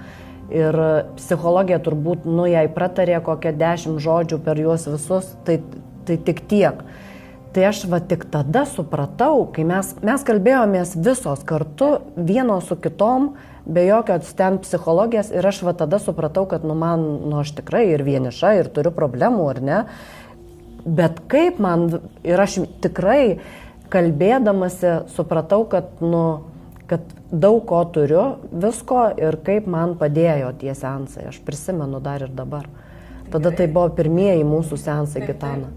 Ir psichologija turbūt, jai pratarė kokią 10 žodžių per juos visus, tai tik tiek. Tai aš tik tada supratau, kai mes kalbėjomės visos kartu, vienos su kitom, be jokio ten psichologijos, ir aš tada supratau, kad aš tikrai ir vieniša, ir turiu problemų, ar ne. Bet kaip man, ir aš tikrai kalbėdamasi supratau, kad daug ko turiu, visko, ir kaip man padėjo tie seansai. Aš prisimenu dar ir dabar. Tada tai buvo pirmieji mūsų seansai, Gitana.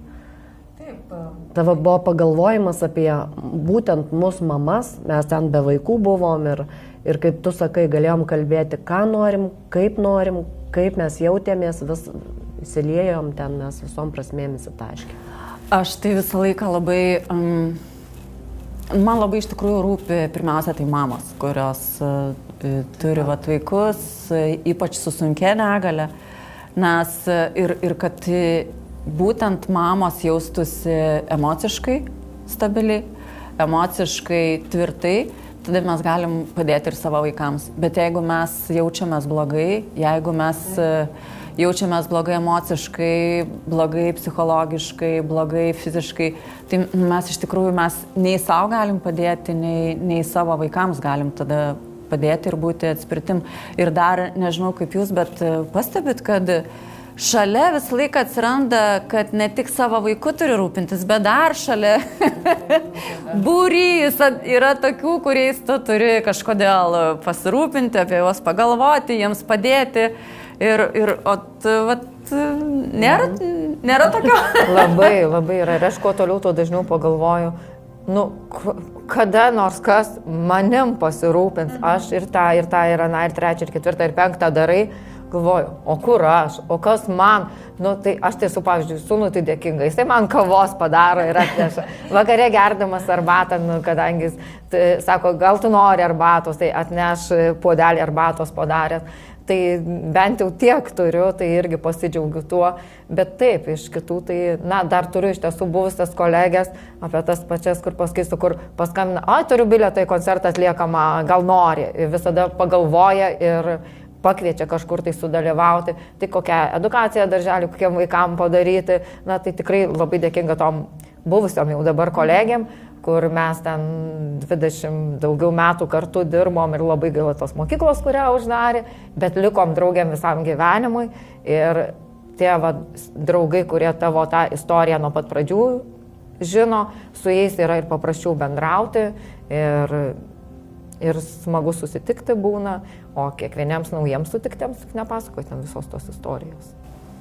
Tavo buvo pagalvojimas apie būtent mus mamas, mes ten be vaikų buvom ir kaip tu sakai, galėjom kalbėti, ką norim, kaip mes jautėmės, vis įsiliejom ten, mes visom prasmėm įsitaškė. Aš tai visą laiką labai, man labai iš tikrųjų rūpi pirmiausia tai mamos, kurios turi vat vaikus, ypač su sunkia negale, nes ir kad būtent mamos jaustųsi emociškai stabiliai, emociškai tvirtai, tada mes galim padėti ir savo vaikams. Bet jeigu mes jaučiamės blogai, jeigu mes jaučiamės blogai emociškai, blogai psichologiškai, blogai fiziškai, tai mes iš tikrųjų nei savo galim padėti, nei savo vaikams galim tada padėti ir būti atspirtim. Ir dar, nežinau kaip jūs, bet pastebit, kad šalia visą laiką atsiranda, kad ne tik savo vaiku turi rūpintis, bet dar šalia būrys yra tokių, kuriais tu turi kažkodėl pasirūpinti, apie juos pagalvoti, jiems padėti. Nėra tokio. Labai yra. Ir aš kuo toliau, tuo dažniau pagalvoju, kada nors kas manim pasirūpins, aš ir tą, ir aną, ir trečią, ir ketvirtą, ir penktą darai. Galvoju, o kur aš, o kas man, tai aš tai su, pavyzdžiui, sūnui tai dėkinga, jis tai man kavos padaro ir atneša. Vakare gerdamas arbatą, kadangi jis sako, gal tu nori arbatos, tai atneš puodelį arbatos padaręs. Tai bent jau tiek turiu, tai irgi pasidžiaugiu tuo, bet taip, iš kitų, tai, dar turiu iš tiesų buvusias kolegės apie tas pačias, kur pasakysiu, kur paskambina, turiu bilietą į koncertą atliekamą, gal nori, visada pagalvoja ir pakviečia kažkur tai sudalyvauti, tai kokią edukaciją darželį, kokiem vaikam padaryti, tai tikrai labai dėkinga tom buvusiom jau dabar kolegėm, kur mes ten 20 daugiau metų kartu dirbom ir labai gaila tos mokyklos, kurią uždarė, bet likom draugėm visam gyvenimui ir tie draugai, kurie tavo tą istoriją nuo pat pradžių žino, su jais yra ir paprasčiau bendrauti ir smagu susitikti būna, o kiekvieniems naujiems sutiktiems nepasakoti visos tos istorijos.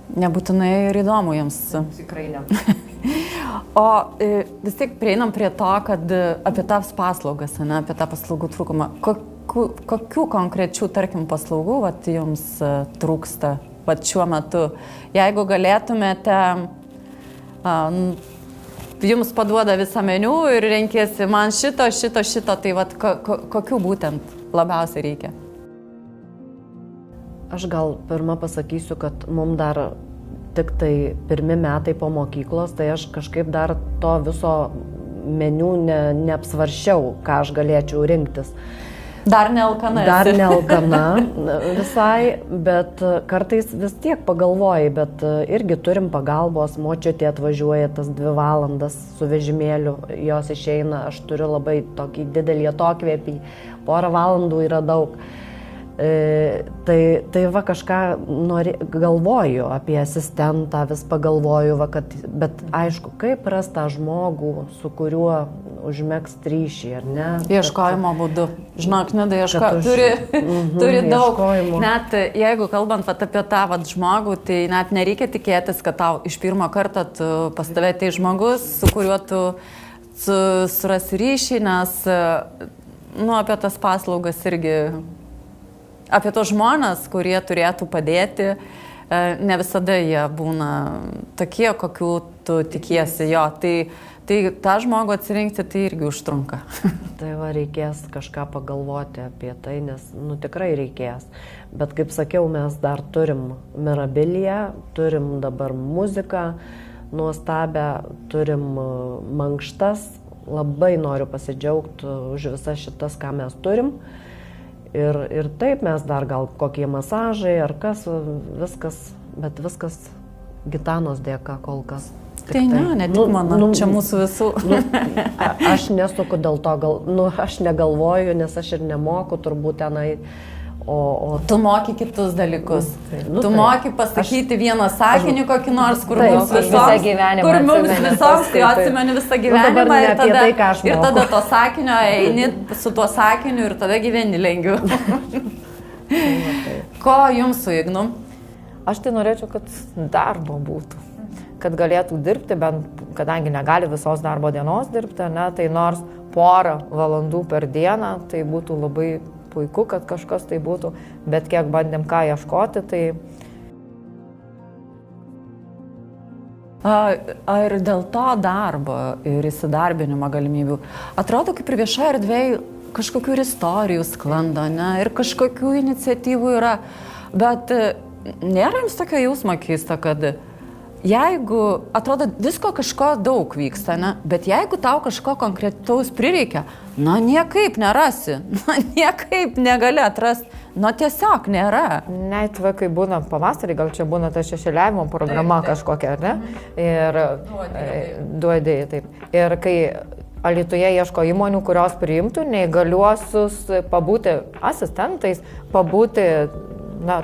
Nebūtinai ir įdomu jiems. Tikrai ne. O vis tiek prieinam prie to, kad apie tas paslaugas, apie tą paslaugų trūkumą. Kokių konkrečių, tarkim, paslaugų jums trūksta šiuo metu? Jeigu galėtumėte, jums paduoda visą meniu ir renkėsi man šito, tai kokių būtent labiausiai reikia? Aš gal pirmą pasakysiu, kad mums dar tik tai pirmi metai po mokyklos, tai aš kažkaip dar to viso meniu neapsvaršiau, ką aš galėčiau rinktis. Dar nealkana. Dar nealkana visai, bet kartais vis tiek pagalvoji, bet irgi turim pagalbos, močiutė atvažiuoja tas 2 valandas su vežimėliu, jos išeina, aš turiu labai tokį didelį atokvėpį, 4 valandų yra daug. Tai kažką galvoju apie asistentą, vis pagalvoju, bet aišku, kaip rast tą žmogų, su kuriuo užmegzt ryšį, ar ne? Ieškojimo būdu. Žinok, turi daug. Net jeigu kalbant apie tą žmogų, tai net nereikia tikėtis, kad tau iš pirmo karto pas tave tai žmogus, su kuriuo tu surasi ryšį, nes apie tas paslaugas irgi, apie tos žmonės, kurie turėtų padėti, ne visada jie būna tokie, kokių tu tikiesi jo. Tai tą žmogų atsirinkti, tai irgi užtrunka. Tai reikės kažką pagalvoti apie tai, nes tikrai reikės. Bet kaip sakiau, mes dar turim mirabiliją, turim dabar muziką nuostabę, turim mankštas. Labai noriu pasidžiaugti už visas šitas, ką mes turim. Ir taip mes dar gal kokie masažai ar kas, bet viskas Gitanos dėka kol kas. Tai ne tik mano, čia mūsų visų. Aš nesuku dėl to, aš negalvoju, nes aš ir nemoku turbūt tenai. Tu moki kitus dalykus. Tu moki pasakyti vieną sakinį kokį nors, kur mums visoms, kai atsimeni visą gyvenimą ir tada to sakinio eini su tuo sakiniu ir tada gyveni lengviau. Ko jums su Ignu? Aš tai norėčiau, kad darbo būtų. Kad galėtų dirbti, bent kadangi negali visos darbo dienos dirbti, tai nors 4 valandų per dieną, tai būtų labai puiku, kad kažkas tai būtų, bet kiek bandėm ką ieškoti, tai... Ar dėl to darbo ir įsidarbinimo galimybių, atrodo, kaip ir viešoje erdvėje kažkokių ir istorijų sklando, ne, ir kažkokių iniciatyvų yra, bet nėra jums tokio jausmo keista, kad jeigu, atrodo, visko kažko daug vyksta, ne, bet jeigu tau kažko konkretaus prireikia, niekaip nerasi, niekaip negali atrasti, tiesiog nėra. Net kai būna pavasarį, gal čia būna ta šešėliavimo programa kažkokia, ne? Ir duodėjai, taip. Ir kai Alytuje ieško įmonių, kurios priimtų neįgaliuosius pabūti asistentais, pabūti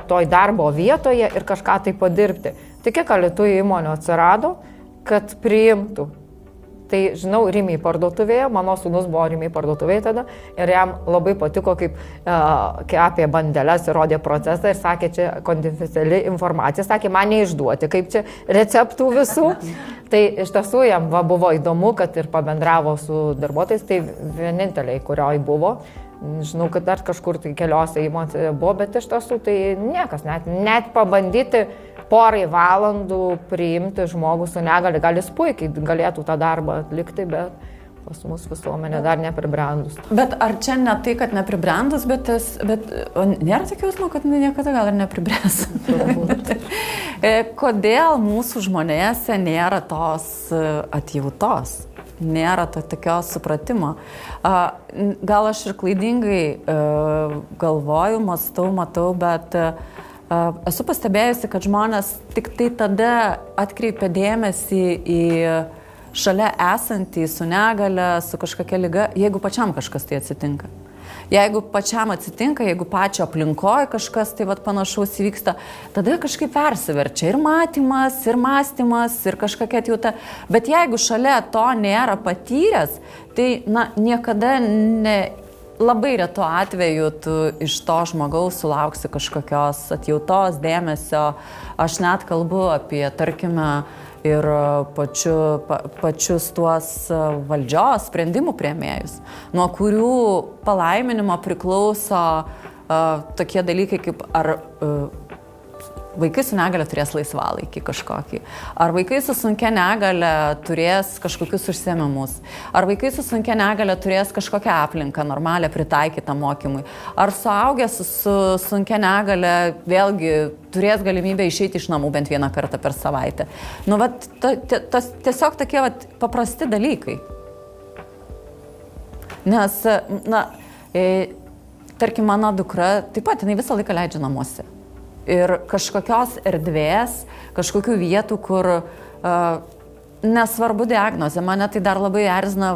toj darbo vietoje ir kažką tai padirbti. Tik kiek Alytuje įmonių atsirado, kad priimtų. Tai, žinau, Rimiai parduotuvėje, mano sūnus buvo Rimiai parduotuvėje tada ir jam labai patiko, kaip apie bandeles įrodė procesą ir sakė, čia konfidenciali informacija, sakė, man neišduoti, kaip čia receptų visų. Tai iš tiesų jam buvo įdomu, kad ir pabendravo su darbuotojais, tai vieninteliai, kurioj buvo. Žinau, kad dar kažkur tai keliose įmonėse buvo, bet iš tiesų tai niekas, net pabandyti porai valandų priimti žmogų su negali, gal jis puikiai galėtų tą darbą atlikti, bet pas mus visuomenė dar nepribrendus. Bet ar čia ne tai, kad nepribrendus, bet nėra tokio jausmo, kad niekada gal ir nepribręs? Kodėl mūsų žmonėse nėra tos atjautos? Nėra tokio supratimo. Gal aš ir klaidingai galvoju, matau, bet esu pastebėjusi, kad žmonės tik tai tada atkreipia dėmesį į šalia esantį su negale, su kažkokia liga, jeigu pačiam kažkas tai atsitinka. Jeigu pačiam atsitinka, jeigu pačio aplinkoje kažkas tai panašaus įvyksta, tada kažkaip persiverčia ir matymas, ir mąstymas, ir kažkokia atjauta. Bet jeigu šalia to nėra patyręs, tai niekada labai retu atveju tu iš to žmogaus sulauksi kažkokios atjautos, dėmesio. Aš net kalbu apie, tarkime, ir pačius tuos valdžios sprendimų priėmėjus, nuo kurių palaiminimo priklauso tokie dalykai kaip ar vaikai su negale turės laisvalaikį kažkokį, ar vaikai su sunkia negale turės kažkokius užsiėmimus, ar vaikai su sunkia negale turės kažkokią aplinką normalią pritaikytą mokymui, ar suaugęs su sunkia negale vėlgi turės galimybę išeiti iš namų bent vieną kartą per savaitę. Tiesiog tokie paprasti dalykai. Nes, tarkim, mano dukra taip pat, jinai visą laiką leidžia namuose. Ir kažkokios erdvės, kažkokių vietų, kur nesvarbu diagnozė, mane tai dar labai erzina,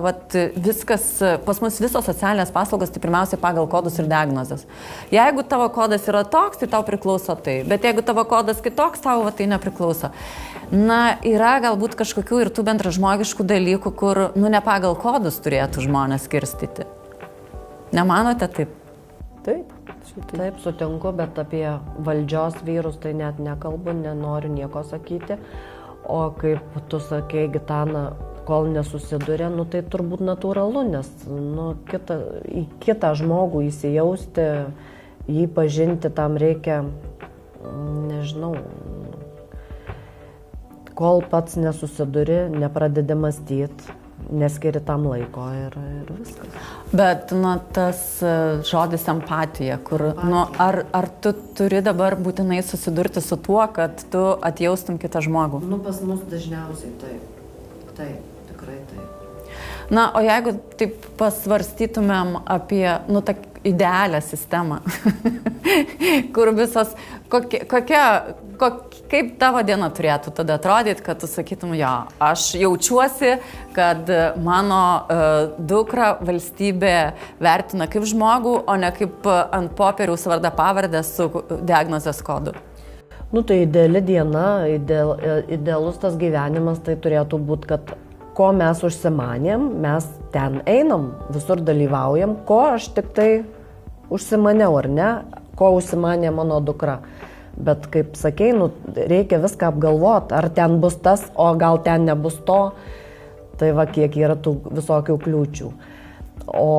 viskas, pas mus visos socialinės paslaugos, tai pirmiausia pagal kodus ir diagnozės. Jeigu tavo kodas yra toks, tai tau priklauso tai, bet jeigu tavo kodas kitoks, tau tai nepriklauso. Yra galbūt kažkokių ir tų bendražmogiškų dalykų, kur, ne pagal kodus turėtų žmonės skirstyti. Nemanote taip? Taip. Taip, sutinku, bet apie valdžios vyrus tai net nekalbu, nenoriu nieko sakyti. O kaip tu sakei, Gitana, kol nesusiduria, tai turbūt natūralu, nes į kitą žmogų įsijausti, jį pažinti, tam reikia, nežinau, kol pats nesusiduri, nepradedi mąstyti, neskiri tam laiko ir viskas. Bet tas žodis empatija, kur ar tu turi dabar būtinai susidurti su tuo, kad tu atjaustum kitą žmogų? Pas mus dažniausiai taip. Taip, tikrai taip. O jeigu taip pasvarstytumėm apie tą idealią sistemą, kur visos, kaip tavo diena turėtų tada atrodyti, kad tu sakytum, aš jaučiuosi, kad mano dukra valstybė vertina kaip žmogų, o ne kaip ant popieriaus vardą pavardę su diagnozės kodu. Tai ideali diena, idealus tas gyvenimas, tai turėtų būti, kad ko mes užsimanėm, mes ten einam, visur dalyvaujam, ko aš tik tai užsimaniau, ar ne, ko užsimanė mano dukra. Bet kaip sakei, reikia viską apgalvoti, ar ten bus tas, o gal ten nebus to, tai kiek yra tų visokių kliūčių. O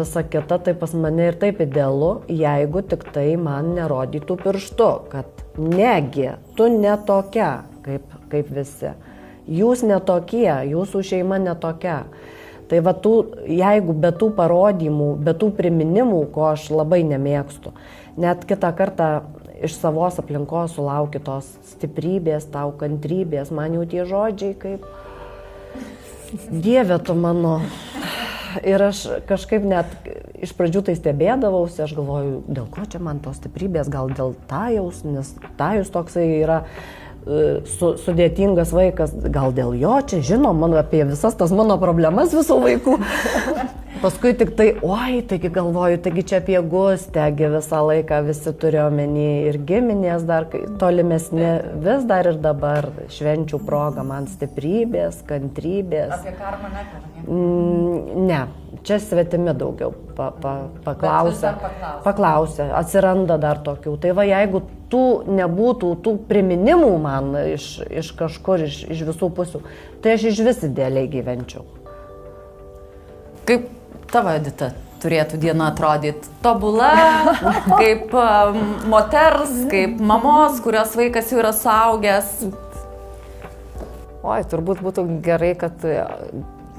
visa kita, tai pas mane ir taip idealu, jeigu tik tai man nerodytų pirštu, kad negi, tu netokia, kaip visi. Jūs netokie, jūsų šeima netokia. Tai va jeigu be tų parodymų, be tų priminimų, ko aš labai nemėgstu, net kitą kartą iš savos aplinkos sulauki tos stiprybės, tau kantrybės, man jau tie žodžiai kaip Dieve tu mano. Ir aš kažkaip net iš pradžių tai stebėdavausi, aš galvoju, dėl ko čia man tos stiprybės, gal dėl Tajaus, nes Tajus toksai yra sudėtingas vaikas, gal dėl jo čia žino apie visas tas mano problemas visų vaikų. Paskui tik tai, taigi galvoju, taigi čia apie Gustę, visą laiką visi turėjo omeny ir giminės dar tolimesni, vis dar ir dabar švenčių proga man stiprybės, kantrybės. Apie karmą nekalbame? Ne, čia svetimi daugiau paklausia, atsiranda dar tokių. Tai va, jeigu nebūtų tų priminimų man iš kažkur, iš visų pusių, tai aš iš vis idealiai gyvenčiau. Kaip tavo, Edita, turėtų diena atrodyti? Tobula, kaip moters, kaip mamos, kurios vaikas jau yra suaugęs? Turbūt būtų gerai, kad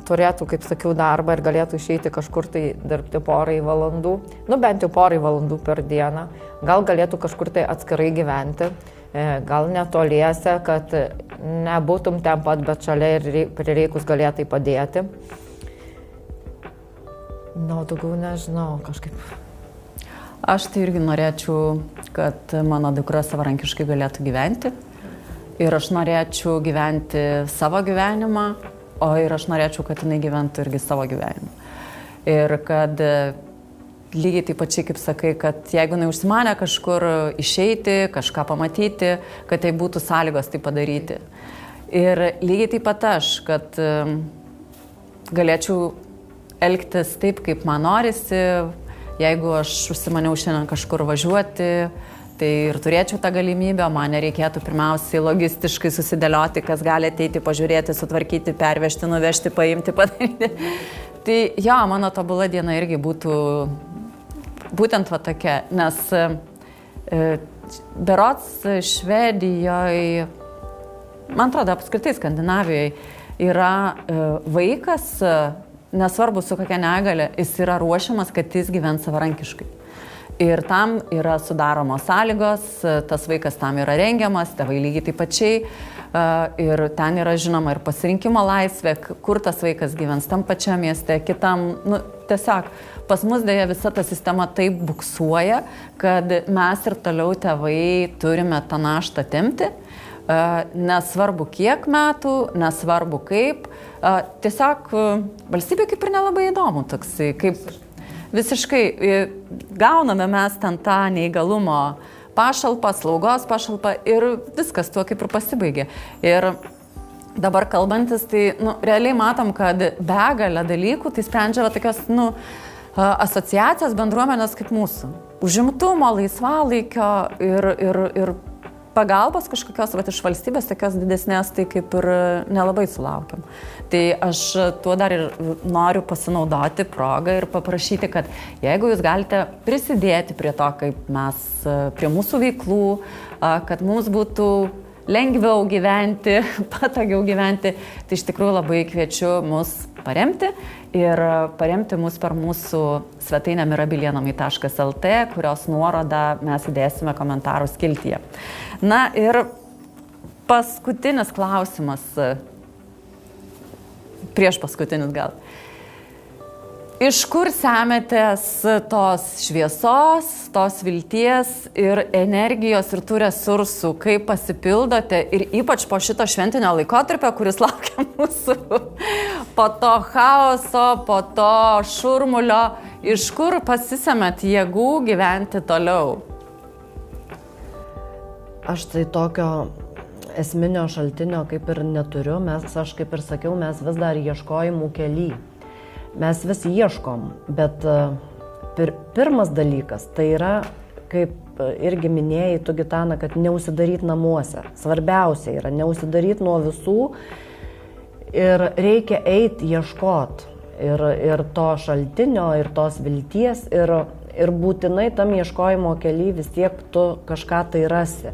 turėtų, kaip sakiau, darbą ir galėtų išeiti kažkur tai dirbti porai valandų, bent jau porai valandų per dieną. Gal galėtų kažkur tai atskirai gyventi, gal netoliese, kad nebūtum ten pat, bet šalia ir prireikus galėtų padėti. Daugiau nežinau, kažkaip. Aš tai irgi norėčiau, kad mano dukra savarankiškai galėtų gyventi. Ir aš norėčiau gyventi savo gyvenimą, ir aš norėčiau, kad jinai gyventų irgi savo gyvenimą. Ir kad lygiai taip pačiai, kaip sakai, kad jeigu jinai užsimanė kažkur išeiti, kažką pamatyti, kad tai būtų sąlygos tai padaryti. Ir lygiai taip pat aš, kad galėčiau elgtis taip, kaip man norisi, jeigu aš užsimaniau šiandien kažkur važiuoti, tai ir turėčiau tą galimybę, man nereikėtų pirmiausiai logistiškai susidėlioti, kas gali ateiti, pažiūrėti, sutvarkyti, pervežti, nuvežti, paimti, padaryti. Tai jo, mano tobula diena irgi būtų būtent va tokia, nes berods Švedijoje, man atrodo, apskritai Skandinavijoje yra vaikas, nesvarbu su kokia negalia, jis yra ruošiamas, kad jis gyvens savarankiškai. Ir tam yra sudaromos sąlygos, tas vaikas tam yra rengiamas, tėvai lygiai taip pačiai. Ir ten yra žinoma ir pasirinkimo laisvė, kur tas vaikas gyvens tam pačiam mieste, kitam. Tiesiog pas mus dėja visa ta sistema taip buksuoja, kad mes ir toliau tėvai turime tą naštą tempti. Nesvarbu kiek metų, nesvarbu kaip, tiesiog valstybė kaip ir nelabai įdomu toksai, kaip visiškai gauname mes ten tą neįgalumo pašalpą, slaugos pašalpą ir viskas tuo kaip ir pasibaigė. Ir dabar kalbantis, tai realiai matom, kad begalę dalykų tai sprendžia tokios asociacijos bendruomenės kaip mūsų. Užimtumo, laisvalaikio ir pagalbos kažkokios iš valstybės, tokios didesnės, tai kaip ir nelabai sulaukiam. Tai aš tuo dar ir noriu pasinaudoti progą ir paprašyti, kad jeigu jūs galite prisidėti prie to, kaip mes, prie mūsų veiklų, kad mums būtų lengviau gyventi, patogiau gyventi, tai iš tikrųjų labai kviečiu mus paremti ir paremti mus per mūsų svetainę mirabilienamai.lt, kurios nuorodą mes įdėsime komentarų skiltyje. Na ir paskutinis klausimas, prieš paskutinis gal. Iš kur semiatės tos šviesos, tos vilties ir energijos ir tų resursų, kaip pasipildote ir ypač po šito šventinio laikotarpio, kuris laukia mūsų, po to chaoso, po to šurmulio, iš kur pasisemet jėgų gyventi toliau? Aš tai tokio esminio šaltinio kaip ir neturiu, aš kaip ir sakiau, mes vis dar ieškojimų kely. Mes vis ieškom, bet pirmas dalykas tai yra, kaip irgi minėjai tu, Gitana, kad neužsidaryt namuose. Svarbiausia yra neužsidaryt nuo visų ir reikia eiti ieškot ir to šaltinio, ir tos vilties, ir būtinai tam ieškojimo kely vis tiek tu kažką tai rasi.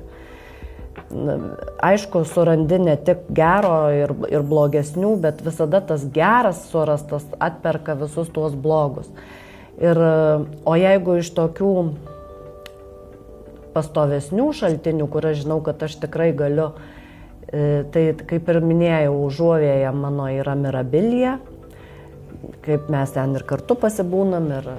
aišku, surandi ne tik gero ir blogesnių, bet visada tas geras surastas atperka visus tuos blogus. O jeigu iš tokių pastovesnių šaltinių, kur aš žinau, kad aš tikrai galiu, tai kaip ir minėjau, užuovėje mano yra Mirabilija, kaip mes ten ir kartu pasibūnam, ir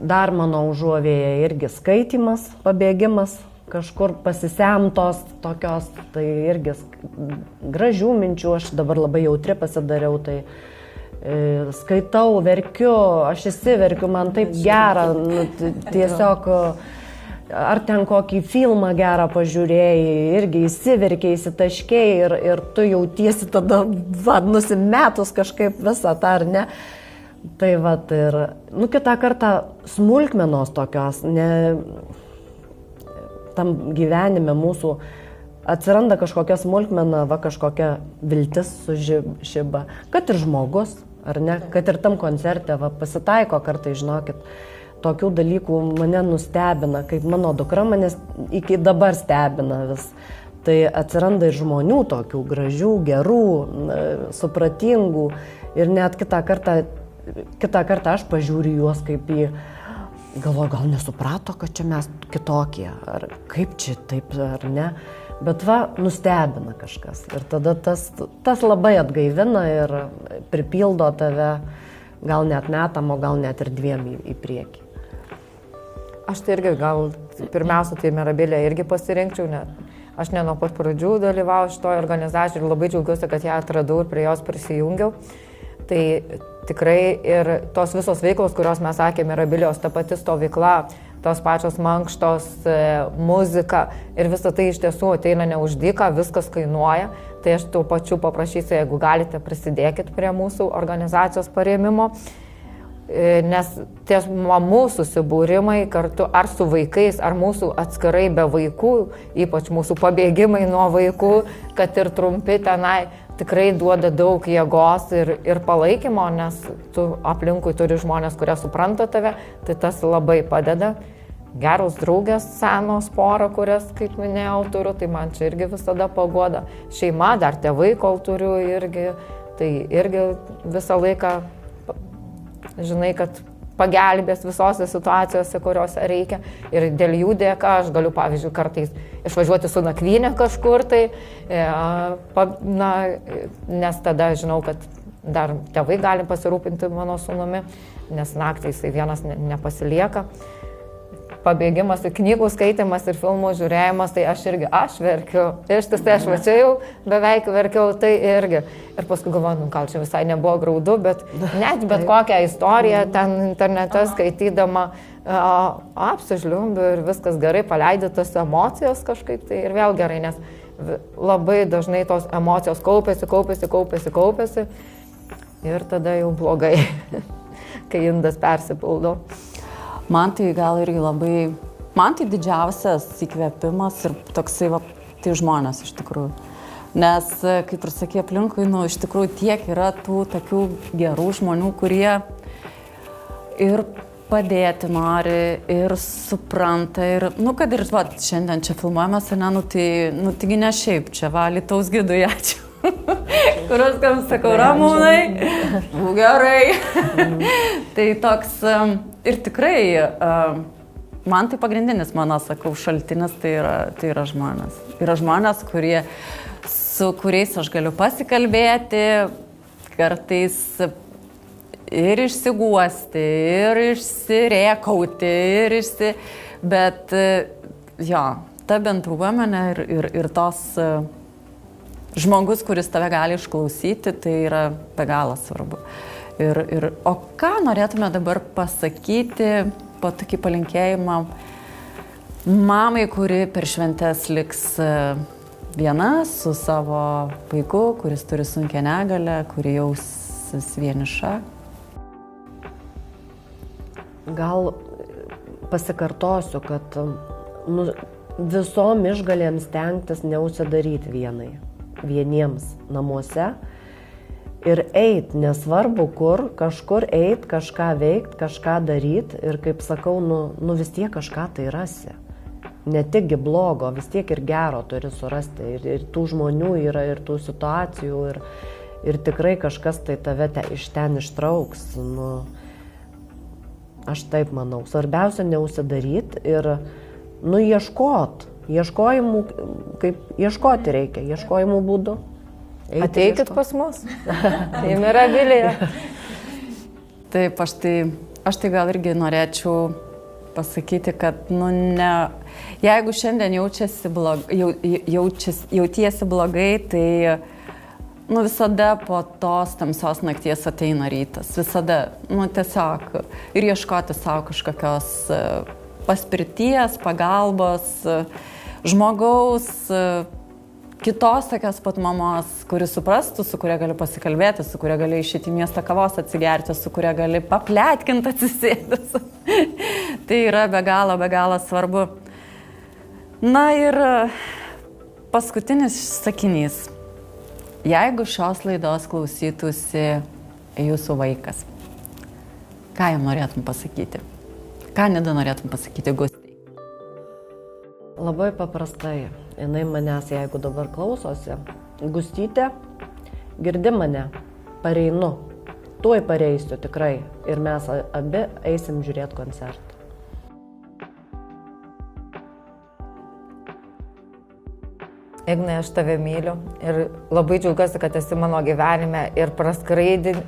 dar mano užuovėje irgi skaitymas, pabėgimas, kažkur pasisemtos tokios, tai irgi gražių minčių, aš dabar labai jautri pasidariau, tai skaitau, verkiu, aš įsiverkiu, man taip gera, tiesiog ar ten kokį filmą gerą pažiūrėjai, irgi įsiverkiai, įsitaškiai ir tu jautiesi tada, nusimetus kažkaip visą tą, ar ne? Tai vat ir, kitą kartą smulkmenos tokios, tam gyvenime mūsų atsiranda kažkokia smulkmena, kažkokia viltis sužiba, kad ir žmogus, ar ne, kad ir tam koncerte, pasitaiko kartai, žinokit, tokių dalykų mane nustebina, kaip mano dukra mane iki dabar stebina vis. Tai atsiranda ir žmonių tokių gražių, gerų, supratingų ir net kitą kartą aš pažiūriu juos kaip į, galvoju, gal nesuprato, kad čia mes kitokie, ar kaip čia taip, ar ne. Bet nustebina kažkas ir tada tas labai atgaivina ir pripildo tave gal net metam, o gal net ir 2 į priekį. Aš tai irgi gal pirmiausia, tai Mirabiliją irgi pasirinkčiau, aš ne nuo pat pradžių dalyvauju šitoje organizacijoje ir labai džiaugiuosi, kad ją atradau ir prie jos prisijungiau. Tai tikrai ir tos visos veiklos, kurios mes sakėme, Mirabilijos, ta pati stovykla, tos pačios mankštos, muzika ir visa tai iš tiesų ateina ne už dyką, viskas kainuoja. Tai aš tų pačių paprašysiu, jeigu galite, prisidėkit prie mūsų organizacijos parėmimo. Nes tie mamų susibūrimai kartu ar su vaikais, ar mūsų atskirai be vaikų, ypač mūsų pabėgimai nuo vaikų, kad ir trumpi tenai, tikrai duoda daug jėgos ir palaikymo, nes tu aplinkui turi žmonės, kurie supranta tave, tai tas labai padeda. Geros draugės, senos pora, kurias, kaip minėjau, turiu, tai man čia irgi visada paguoda. Šeima, dar tėvai, kol turiu irgi, tai irgi visą laiką žinai, kad pagelbės visose situacijose, kuriuose reikia. Ir dėl jų dėka aš galiu, pavyzdžiui, kartais išvažiuoti su nakvynė kažkur, tai, nes tada žinau, kad dar tėvai gali pasirūpinti mano sūnumi, nes naktį jisai vienas nepasilieka. Pabėgimas į knygų skaitimas ir filmų žiūrėjimas, tai aš verkiu. Ištisai aš čia jau beveik verkiau, tai irgi. Ir paskui galvoju, gal čia visai nebuvo graudu, bet net bet kokią istoriją ten internete skaitydama apsižliumbiu ir viskas gerai, paleidžiu tas emocijas kažkaip, tai ir vėl gerai, nes labai dažnai tos emocijos kaupiasi ir tada jau blogai, kai indas persipildo. Man tai gal irgi labai, man tai didžiausias įkvėpimas ir toksai, tai žmonės iš tikrųjų. Nes, kaip ir sakė, aplinkui, iš tikrųjų tiek yra tų tokių gerų žmonių, kurie ir padėti nori, ir supranta, ir, kad ir, šiandien čia filmuojamas, taigi ne šiaip, čia Alytaus gidui, ačiū. Kurios, kam sakau, Ramūnai, gerai. Tai toks, ir tikrai, man tai pagrindinis, sakau, šaltinis, tai yra žmonės. Yra žmonės, su kuriais aš galiu pasikalbėti, kartais ir išsiguosti, ir išsirėkauti, bet jo, ta bendruomenė ir tos žmogus, kuris tave gali išklausyti, tai yra be galo svarbu. O ką norėtume dabar pasakyti, po tokį palinkėjimą mamai, kuri per šventes liks viena su savo vaiku, kuris turi sunkią negalią, kuri jausis vieniša? Gal pasikartosiu, kad visom išgalėms stengtis neužsidaryti vieniems namuose ir eit, nesvarbu kur, kažkur eit, kažką veikt, kažką daryt ir kaip sakau, vis tiek kažką tai rasi. ne tikgi blogo, vis tiek ir gero turi surasti. Ir tų žmonių yra, ir tų situacijų, ir tikrai kažkas tai tave iš ten ištrauks. Nu, aš taip manau. Svarbiausia neužsidaryti ir ieškot. Ieškojimų, kaip ieškoti reikia, ieškojimų būdų. Ateikit pas mus. Tai Mirabilija. Taip, aš tai gal irgi norėčiau pasakyti, kad jeigu šiandien jautiesi blogai, tai visada po tos tamsios nakties ateina rytas. Visada, tiesiog ir ieškoti savo kažkokios paspirties, pagalbos, žmogaus, kitos tokios pat mamos, kuri suprastų, su kuria gali pasikalbėti, su kuria gali išėti į miestą kavos atsigerti, su kuria gali papletkinti atsisėdus. Tai yra be galo svarbu. Na ir paskutinis sakinys. Jeigu šios laidos klausytųsi jūsų vaikas, ką jam norėtum pasakyti? Ką Nida norėtum pasakyti Gustei? Labai paprastai. Jinai manęs, jeigu dabar klausosi, Gustytė, girdi mane, pareinu. Tuoj pareisiu tikrai. Ir mes abi eisim žiūrėti koncertą. Ignai, aš tave myliu ir labai džiaugiuosi, kad esi mano gyvenime ir praskraidi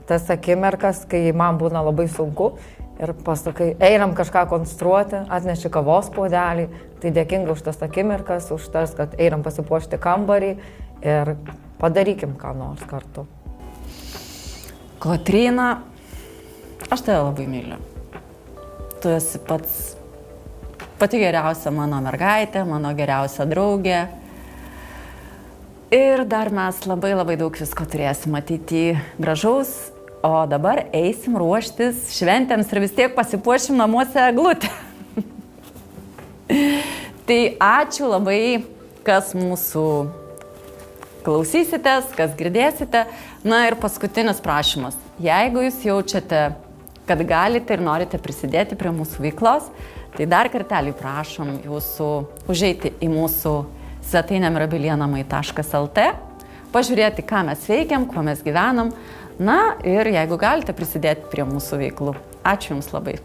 tas akimirkas, kai man būna labai sunku. Ir pasakai, einam kažką konstruoti, atneši kavos puodelį, tai dėkinga už tas akimirkas, už tas, kad einam pasipuošti kambarį ir padarykim ką nors kartu. Kotryna, aš tave labai myliu. Tu esi pati geriausia mano mergaitė, mano geriausia draugė. Ir dar mes labai daug visko turėsim matyti gražaus. O dabar eisim ruoštis šventėms ir vis tiek pasipuošim namuose eglutę. Tai ačiū labai, kas mūsų klausysitės, kas girdėsite. Na ir paskutinis prašymas. Jeigu jūs jaučiate, kad galite ir norite prisidėti prie mūsų veiklos, tai dar kartelį prašom jūsų užeiti į mūsų svetainę mirabilienamai.lt, pažiūrėti, ką mes veikiam, kuo mes gyvenam. Na ir jeigu galite prisidėti prie mūsų veiklų. Ačiū Jums labai.